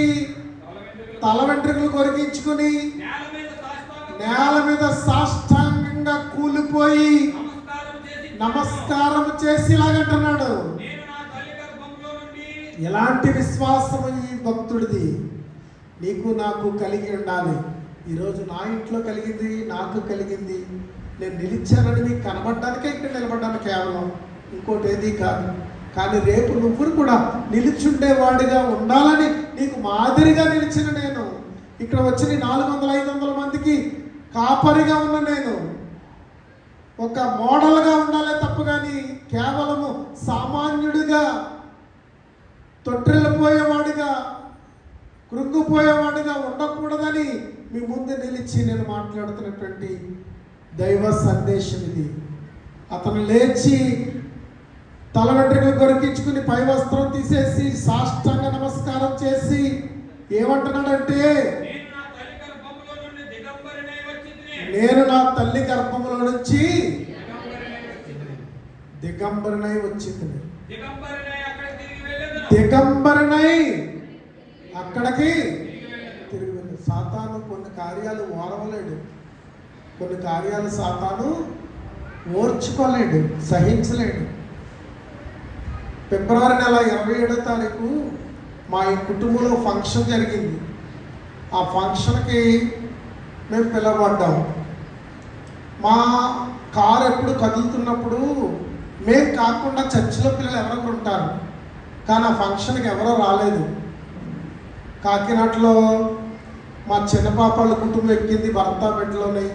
తల వెంట్రుకలు కొరిగించుకుని నేల మీద సాష్టాంగంగా కూలిపోయి నమస్కారం చేసి ఇలాగంటున్నాడు. ఎలాంటి విశ్వాసం ఈ భక్తుడిది నీకు నాకు కలిగి ఉండాలి. ఈరోజు నా ఇంట్లో కలిగింది, నాకు కలిగింది. నేను నిలిచానని మీకు కనబడ్డానికే ఇక్కడ నిలబడ్డాను, కేవలం ఇంకోటి ఏది కాదు. కానీ రేపు నువ్వు కూడా నిలిచుండేవాడిగా ఉండాలని నీకు మాదిరిగా నిలిచిన నేను, ఇక్కడ వచ్చిన 400-500 మందికి కాపరిగా ఉన్న నేను ఒక మోడల్గా ఉండాలే తప్ప కానీ కేవలము సామాన్యుడిగా, తొట్టిల్లిపోయేవాడిగా, కృంగిపోయేవాడిగా ఉండకూడదని మీ ముందు నిలిచి నేను మాట్లాడుతున్నటువంటి దైవ సందేశం ఇది. అతను లేచి తల వెంట్రుకలు కొరికించుకుని పై వస్త్రం తీసేసి సాష్టాంగ నమస్కారం చేసి ఏమంటున్నాడంటే, నేను నా తల్లి గర్భంలో నుంచి దిగంబరనై వచ్చింది. దిగంబరనై అక్కడికి తిరిగి వెళ్ళి. సాతాను కొన్ని కార్యాలు ఓరవలేడు, కొన్ని కార్యాలు సాతాను ఓర్చుకోలేడు, సహించలేడు. ఫిబ్రవరి నెల 27వ తారీఖు మా ఈ కుటుంబంలో ఫంక్షన్ జరిగింది. ఆ ఫంక్షన్కి మేము పిలవబడ్డాం. మా కారు ఎప్పుడు కదులుతున్నప్పుడు మేము కాకుండా చర్చిలో పిల్లలు ఎవరొకరు ఉంటారు, కానీ ఆ ఫంక్షన్కి ఎవరో రాలేదు. కాకినాడలో మా చిన్న పాపాళ్ళ కుటుంబం ఎక్కింది భర్త బిడ్డలోని.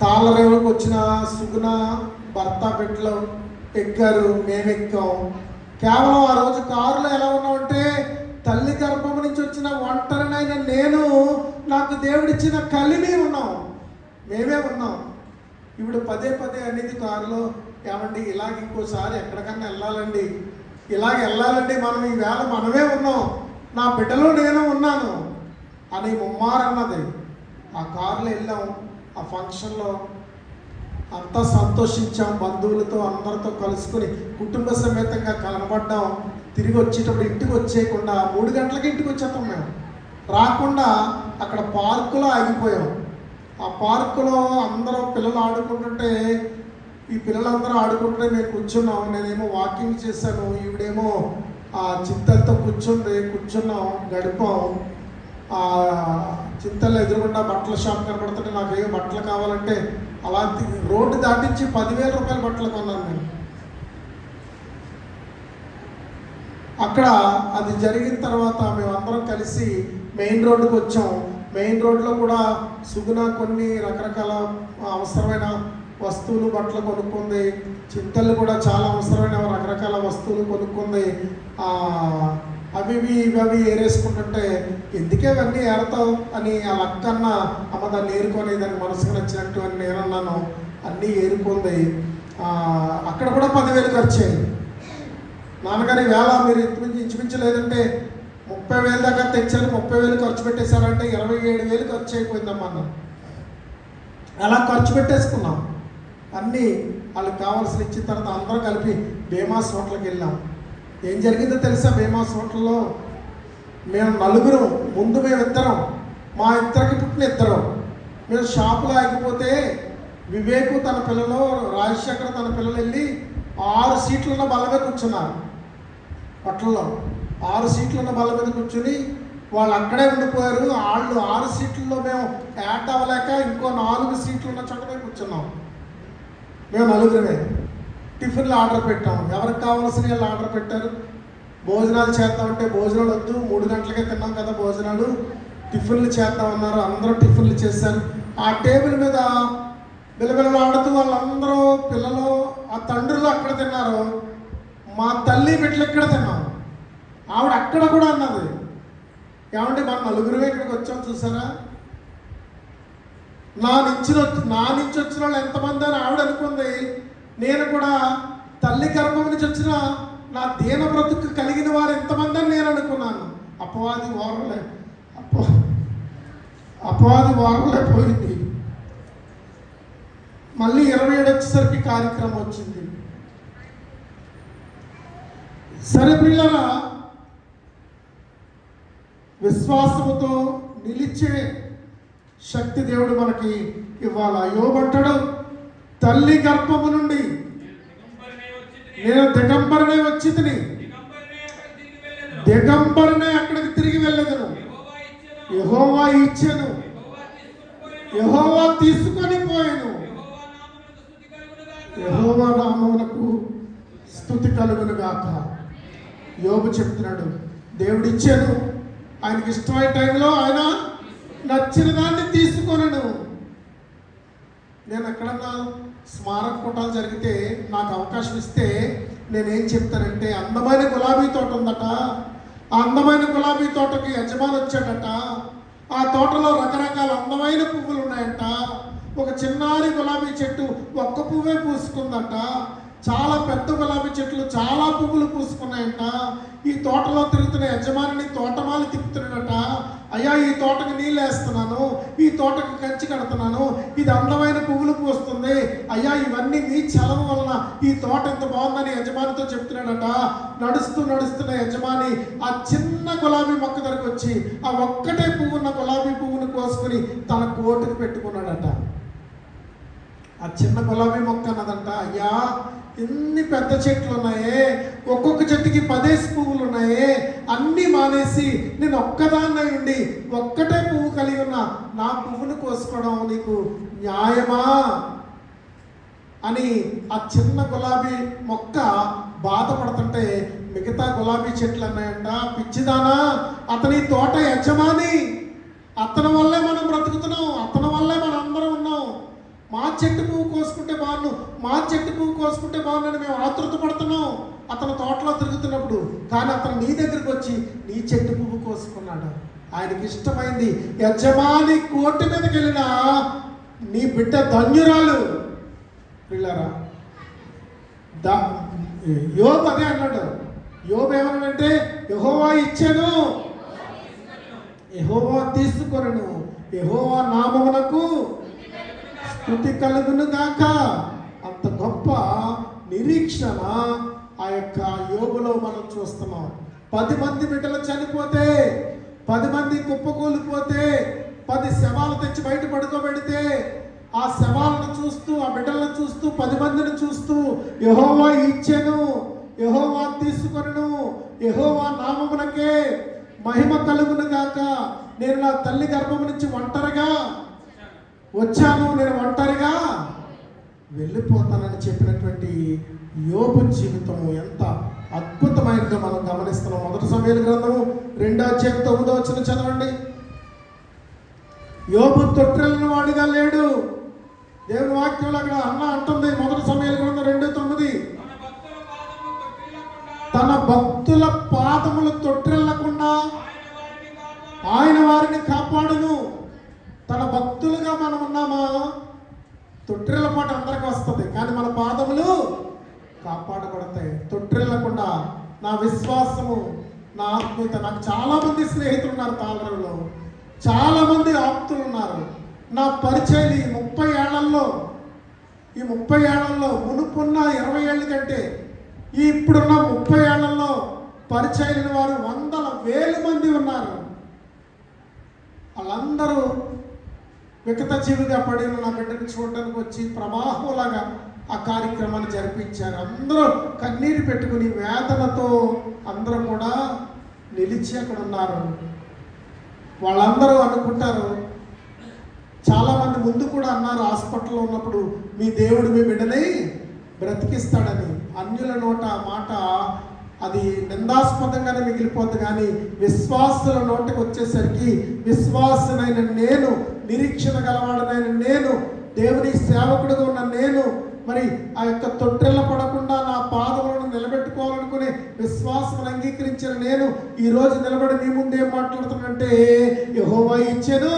తాళరేవులకు వచ్చిన సుగుణ భర్త బిడ్డలో ఎక్కారు, మేము ఎక్కాం. కేవలం ఆ రోజు కారులో ఎలా ఉన్నామంటే, తల్లి గర్భం నుంచి వచ్చిన ఒంటరినైన నేను, నాకు దేవుడిచ్చిన కలిమి ఉన్నాం, మేమే ఉన్నాం. ఇప్పుడు పదే అనేది కారులో, ఏమండి ఇలాగ ఇంకోసారి ఎక్కడికన్నా వెళ్ళాలండి, ఇలాగ వెళ్ళాలండి, మనం ఈవేళ మనమే ఉన్నాం, నా బిడ్డలో నేను ఉన్నాను అని ముమ్మారన్నది. ఆ కారులో వెళ్ళాం. ఆ ఫంక్షన్లో అంతా సంతోషించాం, బంధువులతో అందరితో కలుసుకొని కుటుంబ సమేతంగా కనబడ్డాం. తిరిగి వచ్చేటప్పుడు ఇంటికి వచ్చేయకుండా 3 గంటలకి ఇంటికి వచ్చేస్తాం. మేము రాకుండా అక్కడ పార్కులో ఆగిపోయాం. ఆ పార్కులో అందరూ పిల్లలు ఆడుకుంటుంటే, ఈ పిల్లలందరూ ఆడుకుంటుంటే మేము కూర్చున్నాం. నేనేమో వాకింగ్ చేశాను, ఈవిడేమో ఆ చింతలతో కూర్చున్నాం, గడిపాం. ఆ చింతల్లో ఎదురుగుండా బట్టల షాప్ కనబడుతుంటే నాకు ఏ బట్టలు కావాలంటే అలా రోడ్డు దాటించి 10,000 రూపాయల బట్టలు కొన్నాను నేను. అక్కడ అది జరిగిన తర్వాత మేమందరం కలిసి మెయిన్ రోడ్డుకి వచ్చాం. మెయిన్ రోడ్లో కూడా సుగుణ కొన్ని రకరకాల అవసరమైన వస్తువులు బట్టలు కొనుక్కుంది. చింతలు కూడా చాలా అవసరమైన రకరకాల వస్తువులు కొనుక్కుంది. అవి ఇవి ఏరేసుకుంటుంటే, ఎందుకే అవన్నీ ఏరతావు అని ఆ లక్కన్న అమ్మ దాన్ని ఏరుకొని దానికి మనసుకు నచ్చినట్టు అని నేనన్నాను. అన్నీ ఏరుకుంది. అక్కడ కూడా 10,000 ఖర్చు అయ్యింది. నాన్నగారి వేళ మీరు ఇంచుమించు లేదంటే 30,000 దాకా తెచ్చారు, 30,000 ఖర్చు పెట్టేశారంటే 27,000 ఖర్చు అయిపోయిందమ్మా అన్న. అలా ఖర్చు పెట్టేసుకున్నాం. అన్నీ వాళ్ళకి కావాల్సిన ఇచ్చిన తర్వాత అందరం కలిపి బేమాస్ హోటల్కి వెళ్ళాం. ఏం జరిగిందో తెలుసా? బేమాస్ హోటల్లో మేము 4, ముందు మేము 2, మా ఇద్దరికి పుట్టిన 2. మేము షాపులో ఆగిపోతే వివేకు తన పిల్లలు, రాజశేఖర్ తన పిల్లలు వెళ్ళి 6 సీట్లున్న బల్ల మీద కూర్చున్నారు. హోటల్లో 6 సీట్లున్న బల్ల మీద కూర్చుని వాళ్ళు అక్కడే ఉండిపోయారు. వాళ్ళు 6 సీట్లలో మేము యాడ్ అవ్వలేక ఇంకో 4 సీట్లు ఉన్న చోట మేము కూర్చున్నాం. మేము నలుగురమే టిఫిన్లు ఆర్డర్ పెట్టాం. ఎవరికి కావాల్సిన వాళ్ళు ఆర్డర్ పెట్టారు. భోజనాలు చేద్దామంటే భోజనాలు వద్దు, 3 గంటలకే తిన్నాం కదా భోజనాలు, టిఫిన్లు చేద్దామన్నారు. అందరూ టిఫిన్లు చేశారు. ఆ టేబుల్ మీద బిలబిలలు ఆడుతూ వాళ్ళందరూ పిల్లలు ఆ తండ్రులు అక్కడ తిన్నారు. మా తల్లి బిడ్డలు ఇక్కడ తిన్నాం. ఆవిడ అక్కడ కూడా అన్నది, ఏమంటే మన నలుగురువే ఇక్కడికి వచ్చాం చూసారా, నా నుంచి వచ్చిన వాళ్ళు ఎంతమంది అని ఆవిడ అనుకుంది. నేను కూడా తల్లి గర్భం నుంచి వచ్చిన నా దీన బ్రతుకు కలిగిన వారు ఎంతమంది అని నేను అనుకున్నాను. అపవాది వారలే పోయింది. మళ్ళీ 27 వచ్చేసరికి కార్యక్రమం వచ్చింది. సరే పిల్లరా, విశ్వాసముతో నిలిచే శక్తి దేవుడు మనకి ఇవ్వాలి. యోబు అంటాడు, తల్లి గర్భము నుండి నేను దిగంబరనే వచ్చి తిని దిగంబరనే అక్కడికి తిరిగి వెళ్ళదను. యెహోవా ఇచ్చెను, యెహోవా తీసుకొని పోయెను. యెహోవా నామమునకు స్తుతి కలుగును గాక. యోబు చెప్తున్నాడు, దేవుడు ఇచ్చాను, ఆయనకి ఇష్టమైన టైంలో ఆయన నచ్చిన దాన్ని తీసుకొనను. నేను ఎక్కడన్నా స్మారక కూటాలు జరిగితే నాకు అవకాశం ఇస్తే నేనేం చెప్తానంటే, అందమైన గులాబీ తోట ఉందట, ఆ అందమైన గులాబీ తోటకి యజమాని వచ్చాడట, ఆ తోటలో రకరకాల అందమైన పువ్వులు ఉన్నాయంట. ఒక చిన్నారి గులాబీ చెట్టు ఒక్క పువ్వే పూసుకుందట, చాలా పెద్ద గులాబీ చెట్లు చాలా పువ్వులు పూసుకున్నాయంట. ఈ తోటలో తిరుగుతున్న యజమానిని తోటమాలి తిప్పుతున్నాడట, అయ్యా ఈ తోటకి నీళ్ళు వేస్తున్నాను, ఈ తోటకి కంచి కడుతున్నాను, ఇది అందమైన పువ్వులు పూస్తుంది, అయ్యా ఇవన్నీ మీ చలవ వలన ఈ తోట ఎంత బాగుందని యజమానితో చెప్తున్నాడట. నడుస్తున్న యజమాని ఆ చిన్న గులాబీ మొక్క దగ్గరకు వచ్చి ఆ ఒక్కటే పువ్వున్న గులాబీ పువ్వును కోసుకుని తన కోటుకు పెట్టుకున్నాడట. ఆ చిన్న గులాబీ మొక్క అన్నదంట, అయ్యా ఇన్ని పెద్ద చెట్లు ఉన్నాయే, ఒక్కొక్క చెట్టుకి 10 పువ్వులు ఉన్నాయే, అన్నీ మానేసి నేను ఒక్కదాన్నే ఉండి ఒక్కటే పువ్వు కలిగి ఉన్న నా పువ్వును కోసుకోవడం నీకు న్యాయమా అని ఆ చిన్న గులాబీ మొక్క బాధపడుతుంటే మిగతా గులాబీ చెట్లు అన్నాయంట, పిచ్చిదానా, అతని తోట యజమాని, అతని వల్లే మనం బ్రతుకుతున్నాం, అతని వల్లే మనం అందరం ఉన్నాం. మా చెట్టు పువ్వు కోసుకుంటే బాగుందని మేము ఆతృత పడుతున్నాం అతను తోటలో తిరుగుతున్నప్పుడు. కానీ అతను నీ దగ్గరికి వచ్చి నీ చెట్టు పువ్వు కోసుకున్నాడు. ఆయనకి ఇష్టమైంది. యజమాని కోటి మీదకి వెళ్ళినా నీ బిడ్డ ధన్యురాలు. పిల్లరా, యోబు అదే అన్నాడు. యోబు ఏమన్నాడంటే, యెహోవా ఇచ్చెను, యెహోవా తీసుకొనెను, యెహోవా నామమునకు స్తుతి కలుగును గాక. అంత గొప్ప నిరీక్షణ ఆ యొక్క యోబులో మనం చూస్తున్నాం. 10 మంది బిడ్డలు చనిపోతే, 10 మంది కుప్పకూలిపోతే, 10 శవాలు తెచ్చి బయట పడుకోబెడితే, ఆ శవాలను చూస్తూ, ఆ బిడ్డలను చూస్తూ, 10 మందిని చూస్తూ, యెహోవా ఇచ్చెను, యెహోవా తీసుకొనెను, యెహోవా నామమునకే మహిమ కలుగును గాక. నేను నా తల్లి గర్భం నుంచి ఒంటరిగా వచ్చాను, నేను ఒంటరిగా వెళ్ళిపోతానని చెప్పినటువంటి యోబు జీవితం ఎంత అద్భుతమైనదో మనం గమనిస్తున్నాం. 1 సమూయేలు గ్రంథము 2:9 చదవండి. యోబు తొట్టిల్లిన వాడిగా లేడు. దేవుని వాక్యంలో అక్కడ అన్న అంటుంది, 1 సమూయేలు గ్రంథం 2:9, తన భక్తుల పాదములు తొట్టిల్లకుండా ఆయన వారిని కాపాడును. తన భక్తులుగా మనం ఉన్నామా? తొట్టిల్ల పాట అందరికి వస్తుంది, కానీ మన పాదములు కాపాడబడతాయి. తొట్టిల్లకుండా నా విశ్వాసము, నా ఆత్మీయత. నాకు చాలామంది స్నేహితులు ఉన్నారు, తాళరులో చాలామంది ఆప్తులు ఉన్నారు. నా పరిచయం ఈ 30 ఏళ్లలో మునుపున్న 20 ఏళ్ళ కంటే ఇప్పుడున్న 30 ఏళ్లలో పరిచయం వారు 100,000 మంది ఉన్నారు. వాళ్ళందరూ వికట జీవిగా పడిన నా బిడ్డను చూడడానికి వచ్చి ప్రవాహంలాగా ఆ కార్యక్రమాన్ని జరిపించారు. అందరూ కన్నీరు పెట్టుకుని వేదనతో అందరూ కూడా నిలిచి అక్కడ ఉన్నారు. వాళ్ళందరూ అనుకుంటారు, చాలామంది ముందు కూడా అన్నారు హాస్పిటల్లో ఉన్నప్పుడు, మీ దేవుడు మీ బిడ్డని బ్రతికిస్తాడని. అన్యుల నోట ఆ మాట అది నిందాస్పదంగానే మిగిలిపోద్ది. కానీ విశ్వాసుల నోటికి వచ్చేసరికి, విశ్వాసునైన నేను, నిరీక్షణ గలవాడనైన నేను, దేవుని సేవకుడిగా ఉన్న నేను, మరి ఆ యొక్క తొట్టెల్ల పడకుండా నా పాదములను నిలబెట్టుకోవాలనుకునే విశ్వాసమును అంగీకరించిన నేను ఈరోజు నిలబడి మీ ముందు ఏం మాట్లాడుతున్నానంటే, యెహోవా ఇచ్చెను,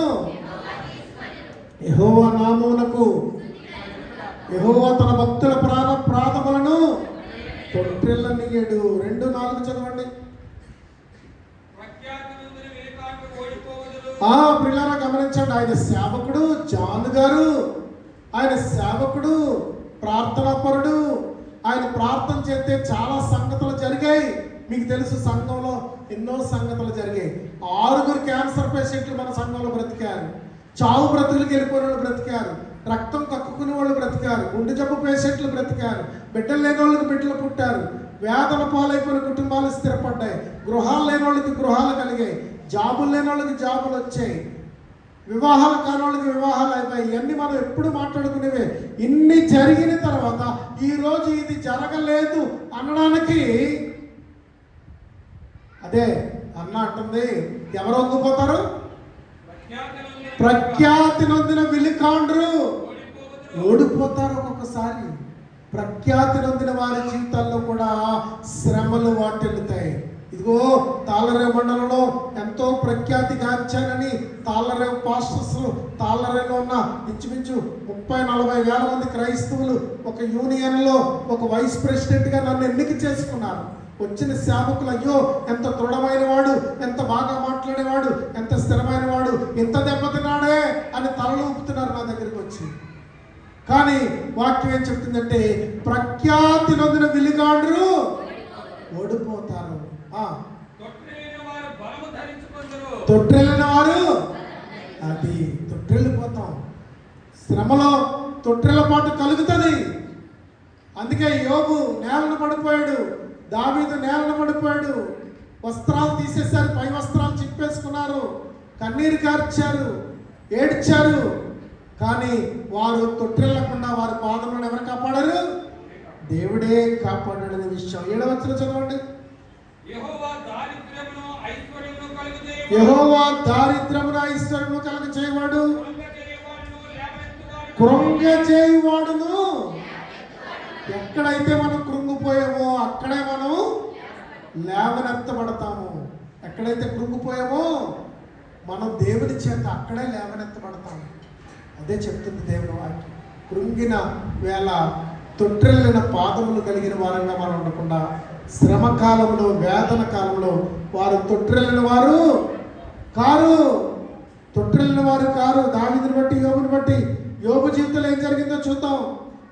యెహోవా నామమునకు, యెహోవా తన భక్తుల ప్రాణములను తొట్టెల్లనీయడు. 2:4 చదవండి. పిల్లరా గమనించండి, ఆయన సేవకుడు జాన్ గారు, ఆయన సేవకుడు, ప్రార్థనాపరుడు. ఆయన ప్రార్థన చేస్తే చాలా సంగతులు జరిగాయి. మీకు తెలుసు, సంఘంలో ఎన్నో సంగతులు జరిగాయి. 6 క్యాన్సర్ పేషెంట్లు మన సంఘంలో బ్రతికారు. చావు బ్రతుకులకి వెళ్ళిపోయిన వాళ్ళు బ్రతికారు. రక్తం కక్కుకునే వాళ్ళు బ్రతికారు. గుండె జబ్బు పేషెంట్లు బ్రతికారు. బిడ్డలు లేని వాళ్ళకి బిడ్డలు పుట్టారు. వేదన పాలైపోయిన కుటుంబాలు స్థిరపడ్డాయి. గృహాలు లేని వాళ్ళకి గృహాలు కలిగాయి. జాబులు లేని వాళ్ళకి జాబులు వచ్చాయి. వివాహాలు కాని వాళ్ళకి వివాహాలు అయిపోయాయి. ఇవన్నీ మనం ఎప్పుడు మాట్లాడుకునేవే. ఇన్ని జరిగిన తర్వాత ఈరోజు ఇది జరగలేదు అనడానికి అదే అన్న అంటుంది, ఎవరు ఒంగిపోతారు? ప్రఖ్యాతి నొందిన విలికాండ్రు ఓడిపోతారు. ఒక్కొక్కసారి ప్రఖ్యాతి నొందిన వారి జీవితాల్లో కూడా శ్రమలు వాటిల్లుతాయి. ఇదిగో తాళ్ళరేవు మండలంలో ఎంతో ప్రఖ్యాతి గాంచానని తాళ్ళరేవు పాస్టర్స్, తాళ్ళరేవులో ఉన్న ఇంచుమించు 30-40 వేల మంది క్రైస్తవులు ఒక యూనియన్లో ఒక వైస్ ప్రెసిడెంట్గా నన్ను ఎన్నిక చేసుకున్నారు. వచ్చిన సేవకులు, అయ్యో ఎంత దృఢమైన వాడు, ఎంత బాగా మాట్లాడేవాడు, ఎంత స్థిరమైన వాడు, ఎంత దెబ్బతిన్నాడే అని తలలు ఊపుతున్నారు నా దగ్గరికి వచ్చి. కానీ వాక్యం ఏం చెప్తుందంటే, ప్రఖ్యాతి నొందిన విలిగాండ్రు ఓడిపోతారు. తొట్టిల్లిన వారు అది తొట్టిల్లిపోతాం. శ్రమలో తొట్టిల్ల పాటు కలుగుతుంది. అందుకే యోబు నేలను పడిపోయాడు, దావీదు నేలను పడిపోయాడు. వస్త్రాలు తీసేశారు, పై వస్త్రాలు చిప్పేసుకున్నారు, కన్నీరు కార్చారు, ఏడ్చారు. కానీ వారు తొట్టిల్లకుండా వారి పాదములను ఎవరు కాపాడారు? దేవుడే కాపాడాడనే విషయం 7వ వచనం చదవండి. యెహోవా దారిద్ర్యమును ఐశ్వర్యమును కలుగ చేయవాడు, కృంగ చేయవాడును. ఎక్కడైతే మనం కృంగిపోయామో అక్కడే మనం లేవనెత్తబడతాము. ఎక్కడైతే కృంగిపోయామో మనం దేవుని చేత అక్కడే లేవనెత్తబడతాము. అదే చెప్తుంది దేవుని వాక్యం. కృంగిన వేళ తొట్టిల్లిన పాదములు కలిగిన వారంగా మనం ఉండకుండా, శ్రమ కాలంలో, వేదన కాలంలో వారు తొట్టిల్లిన వారు కారు. తొట్టిల్లిన వారు కారు. దావీదుని బట్టి, యోబుని బట్టి, యోబు జీవితంలో ఏం జరిగిందో చూద్దాం.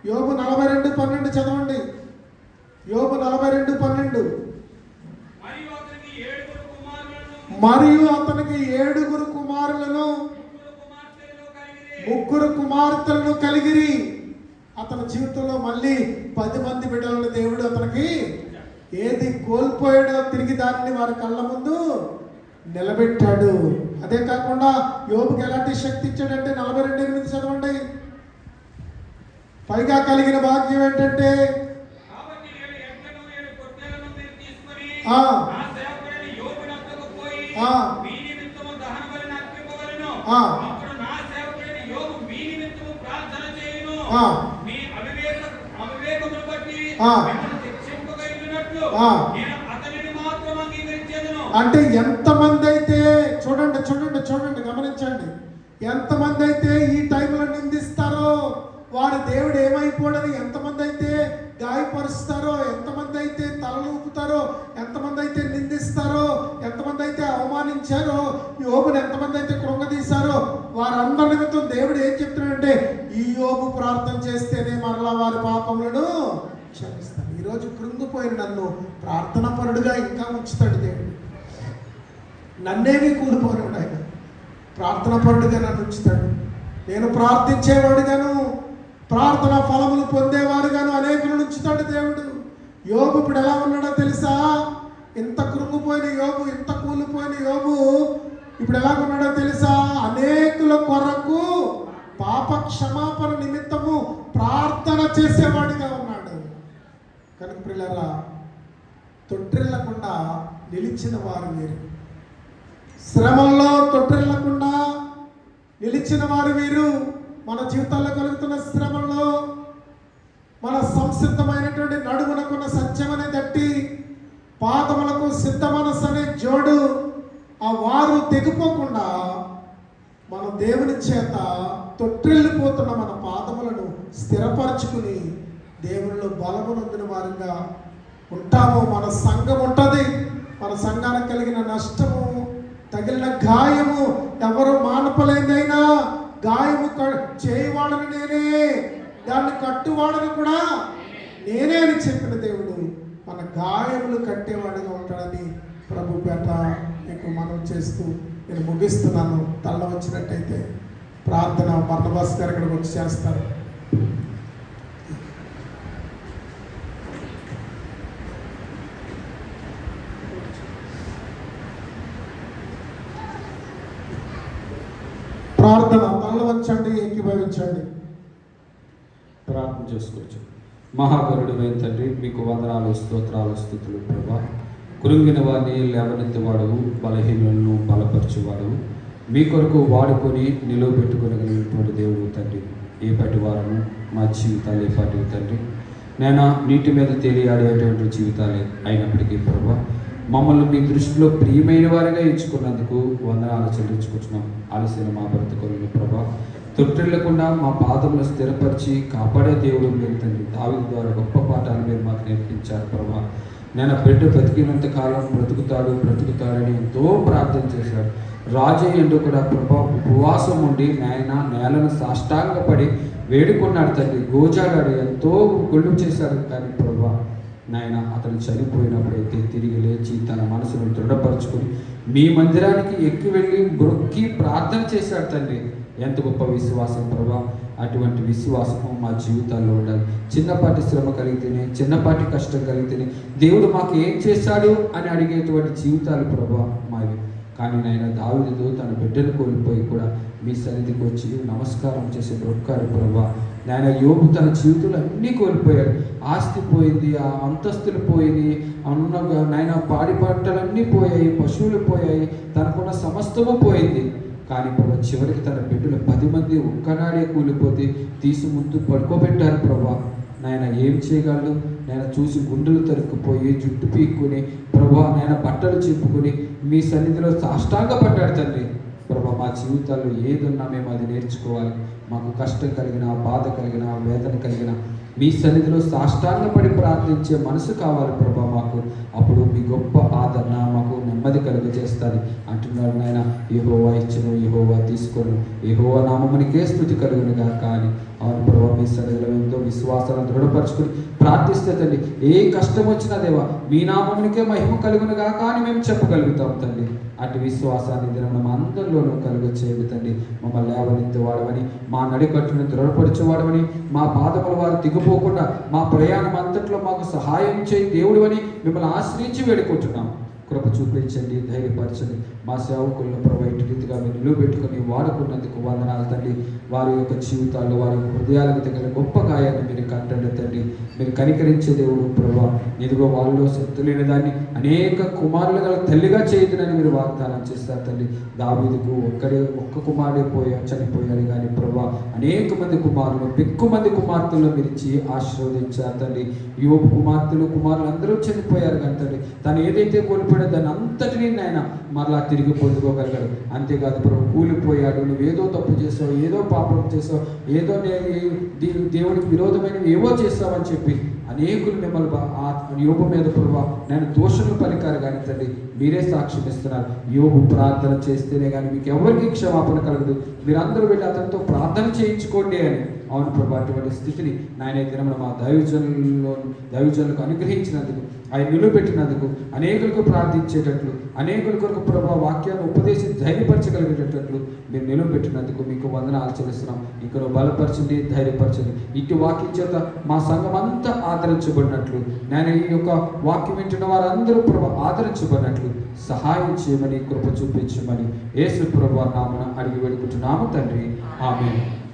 యోబు 42:12 చదవండి. యోబు 42:12. మరియు అతనికి 7 కుమారులను 3 కుమార్తెలను కలిగిరి. అతని జీవితంలో మళ్ళీ 10 మంది బిడ్డలను దేవుడు అతనికి ఏది కోల్పోయాడో తిరిగి దానిని వారి కళ్ళ ముందు నిలబెట్టాడు. అదే కాకుండా యోబుకి ఎలాంటి శక్తి ఇచ్చాడంటే 42:8 చదవండి. పైగా కలిగిన భాగ్యం ఏంటంటే, అంటే ఎంతమంది అయితే చూడండి చూడండి చూడండి గమనించండి, ఎంతమంది అయితే ఈ టైంలో నిందిస్తారో వారి దేవుడు ఏమైపోడని ఎంతమంది అయితే గాయపరుస్తారో, ఎంతమంది అయితే తలలూపుతారో, ఎంతమంది అయితే నిందిస్తారో, ఎంతమంది అయితే అవమానించారో, యోబుని ఎంతమంది అయితే కృంగదీశారో వారందరి నిమిత్తం దేవుడు ఏం చెప్తున్నాడంటే, ఈ యోబు ప్రార్థన చేస్తేనే మరలా వారి పాపములను క్షమిస్తాడు. ఈరోజు కృంగిపోయిన నన్ను ప్రార్థనా పరుడుగా ఇంకా ఉంచుతాడు దేవుడు. నన్నేమీ కూలిపోయినాడు ఆయన, ప్రార్థనా పరుడుగా నన్ను ఉంచుతాడు. నేను ప్రార్థించేవాడుగాను, ప్రార్థన ఫలములు పొందేవారుగాను అనేకులను ఉంచుతాడు దేవుడు. యోబు ఇప్పుడు ఎలా ఉన్నాడో తెలుసా? ఇంత కృంగిపోయిన యోబు, ఇంత కూలిపోయిన యోబు ఇప్పుడు ఎలాగున్నాడో తెలుసా? అనేకుల కొరకు పాప క్షమాపణ నిమిత్తము ప్రార్థన చేసేవాడిగా ఉన్నాడు. కనుక ప్రియులారా, తొట్టిల్లకుండా నిలిచిన వారు వీరు. శ్రమల్లో తొట్టిల్లకుండా నిలిచిన వారు వీరు. మన జీవితాల్లో కలుగుతున్న శ్రమల్లో మన సంసిద్ధమైనటువంటి నడుమునకున్న సత్యమనే తట్టి పాదములకు సిద్ధ మనస్సు అనే జోడు ఆ వారు తెగిపోకుండా మన దేవుని చేత తొట్టిల్లిపోతున్న మన పాదములను స్థిరపరచుకుని దేవునిలో బలము నొందిన వారిగా ఉంటాము. మన సంఘం ఉంటుంది. మన సంఘానికి కలిగిన నష్టము, తగిలిన గాయము ఎవరు మానపలేదైనా గాయము చేయవాడని నేనే, దాన్ని కట్టువాడని కూడా నేనే అని చెప్పిన దేవుడు మన గాయములు కట్టేవాడిగా ఉంటాడని ప్రభు పేట మీకు మనం చేస్తూ నేను ముగిస్తున్నాను. తల్ల వచ్చినట్టయితే ప్రార్థన బర్నబాస్ గారు ఇక్కడికి వచ్చి చేస్తారు. ప్రార్థన తల్ల వచ్చండి, ఏకీభవించండి. ప్రార్థన చేసుకోవచ్చు. మహాగరుడు తండ్రి, మీకు వందనాలు, స్తోత్రాలు, స్తుతులు ప్రభా. కృంగిన వారిని లేవనెత్తివాడు, బలహీనులను బలపరచువాడు, మీ కొరకు వాడుకొని నిలువబెట్టుకోగలిగినటువంటి దేవుడు తండ్రి. ఏ పాటి వారము మా జీవితాలు ఏ పాటివి తండ్రి. నేను నీటి మీద తేలియాడేటువంటి జీవితాలే అయినప్పటికీ ప్రభా, మమ్మల్ని మీ దృష్టిలో ప్రియమైన వారిగా ఎంచుకున్నందుకు వందనాలు చెల్లించుకుంటున్నాం. అలసిన మా బ్రతుకులను ప్రభా తొట్టిల్లకుండా మా పాదములు స్థిరపరిచి కాపాడే దేవుడు మీరు తండ్రి. దావీదు ద్వారా గొప్ప పాఠాలు మీరు మాకు నేర్పించారు ప్రభా. నేను బిడ్డ బ్రతికినంత కాలం బ్రతుకుతాడని ఎంతో ప్రార్థన చేశాడు. రాజయ్యండు కూడా ప్రభా ఉపవాసం ఉండి నాయన నేలను సాష్టాంగపడి వేడుకున్నాడు తండ్రి. గోజాడాడు, ఎంతో గొల్లు చేశాడు. కానీ ప్రభా నాయన అతను చనిపోయినప్పుడైతే తిరిగి లేచి తన మనసును దృఢపరచుకొని మీ మందిరానికి ఎక్కి వెళ్ళి బ్రొక్కి ప్రార్థన చేశాడు తండ్రి. ఎంత గొప్ప విశ్వాసం ప్రభా. అటువంటి విశ్వాసము మా జీవితాల్లో ఉండాలి. చిన్నపాటి శ్రమ కలిగితేనే, చిన్నపాటి కష్టం కలిగితేనే దేవుడు మాకు ఏం చేశాడు అని అడిగేటువంటి జీవితాలు ప్రభా మావి. కానీ నాయన దావీదు తన బిడ్డను కోల్పోయి కూడా మీ సన్నిధికి వచ్చి నమస్కారం చేసే బ్రొక్కారు ప్రభా. నాయన యోబు తన జీవితంలో అన్నీ కోల్పోయాడు. ఆస్తి పోయింది, ఆ అంతస్తులు పోయింది, అన్న నాయన పాడి పంటలన్నీ పోయాయి, పశువులు పోయాయి, తనకున్న సమస్తము పోయింది. కానీ ప్రభా చివరికి తన బిడ్డలు 10 మంది ఒక్కనాడే కూలిపోతే తీసి ముందు పడుకోబెట్టారు ప్రభా. నాయన ఏం చేయగలడు? నేను చూసి గుండెలు తరుక్కుపోయి జుట్టు పీక్కుని ప్రభా నాయన బట్టలు చింపుకొని మీ సన్నిధిలో సాష్టాంగపడ్డాడు తండ్రి. ప్రభా మా జీవితాల్లో ఏదున్నా మేము అది నేర్చుకోవాలి. మాకు కష్టం కలిగిన, బాధ కలిగిన, వేదన కలిగిన మీ సన్నిధిలో సాష్టాంగపడి ప్రార్థించే మనసు కావాలి ప్రభా మాకు. అప్పుడు మీ గొప్ప ఆదరణ మాకు నెమ్మది కలుగజేస్తుంది అంటున్నాడు నాయన. యెహోవా ఇచ్చును, యెహోవా తీసుకొను, యెహోవా నామమునికే స్తుతి కలుగునుగా. కానీ అవును ప్రభా మీ సన్నిధిలో ఎంతో విశ్వాసాలను దృఢపరచుకుని ప్రార్థిస్తే తండ్రి ఏ కష్టం వచ్చినా దేవా మీ నామమునికే మహిమ కలుగునుగా కానీ మేము చెప్పగలుగుతాం తండ్రి. అటు విశ్వాసాన్ని దినం అందరిలోనూ కలుగచేయండి తండ్రి. మమ్మల్ని లేవనెత్తేవాడమని, మా నడికట్టును దృఢపరిచేవాడమని, మా పాదముల వారు దిగిపోకుండా మా ప్రయాణం అంతట్లో మాకు సహాయం చేయి దేవుడు అని మిమ్మల్ని ఆశ్రయించి వేడుకుంటున్నాం. కృప చూపించండి, ధైర్యపరచండి. మా సేవకులను ప్రొవైడ్ రీతిగా మీరు నిలువబెట్టుకుని వాడుకున్నందుకు వందనాలు తండ్రి. వారి యొక్క జీవితాల్లో, వారి యొక్క హృదయాలకు తగిన గొప్ప గాయాన్ని మీరు కట్టండి తండ్రి. మీరు కనికరించే దేవుడు ప్రభా. ఇదిగో వాళ్ళలో శక్తి లేని దాన్ని అనేక కుమారులు గల తల్లిగా చేయదునని మీరు వాగ్దానం చేస్తారు తండ్రి. దావీదుకు ఒక్క కుమారుడే చనిపోయాడు కానీ ప్రభా అనేక మంది కుమారులు, ఎక్కువ మంది కుమార్తెలు మీరు ఇచ్చి ఆశీర్వదించారు తండ్రి. యోబు కుమారులు అందరూ చనిపోయారు కానీ తండ్రి తను ఏదైతే కోల్పోయాడో దాన్ని అంతటినీ నాయన మరలా తిరిగి పొందుకోగలిగాడు. అంతేకాదు ప్రభు కూలిపోయాడు, నువ్వు ఏదో తప్పు చేసావు, ఏదో పాపం చేసావు, ఏదో దేవునికి విరోధమైనవి ఏవో చేస్తావని చెప్పి అనేకులు మిమ్మల్ని యోబు మీద ప్రభా నేను దోషులు పలికారు కానీ తండ్రి మీరే సాక్ష్యం ఇస్తున్నారు. యోబు ప్రార్థన చేస్తేనే కానీ మీకు ఎవరికి క్షమాపణ కలగదు, మీరందరూ వెళ్ళి అతనితో ప్రార్థన చేయించుకోండి అని. అవును ప్రభా అటువంటి స్థితిని నాయన దినమున మా దైవజనులకు అనుగ్రహించినందుకు, ఆయన నిలువబెట్టినందుకు, అనేకులకు ప్రార్థించేటట్లు, అనేకుల కొరకు ప్రభా వాక్యాన్ని ఉపదేశించి ధైర్యపరచగలిగేటట్లు మీరు నిలువబెట్టినందుకు మీకు వందనాలు చెల్లిస్తున్నాం. ఇక్కడ బలపరచండి, ధైర్యపరచండి. ఇటు వాక్యం చేత మా సంఘం అంతా ఆదరించబడినట్లు, నేను ఈ యొక్క వాక్యం వింటున్న వారందరూ ప్రభా ఆదరించబడినట్లు నిలబడుటకు సహాయం చేయమని, కృప చూపించమని యేసు ప్రభువు నామమున అడిగి వేడుకుంటున్నాము తండ్రి. ఆమేన్.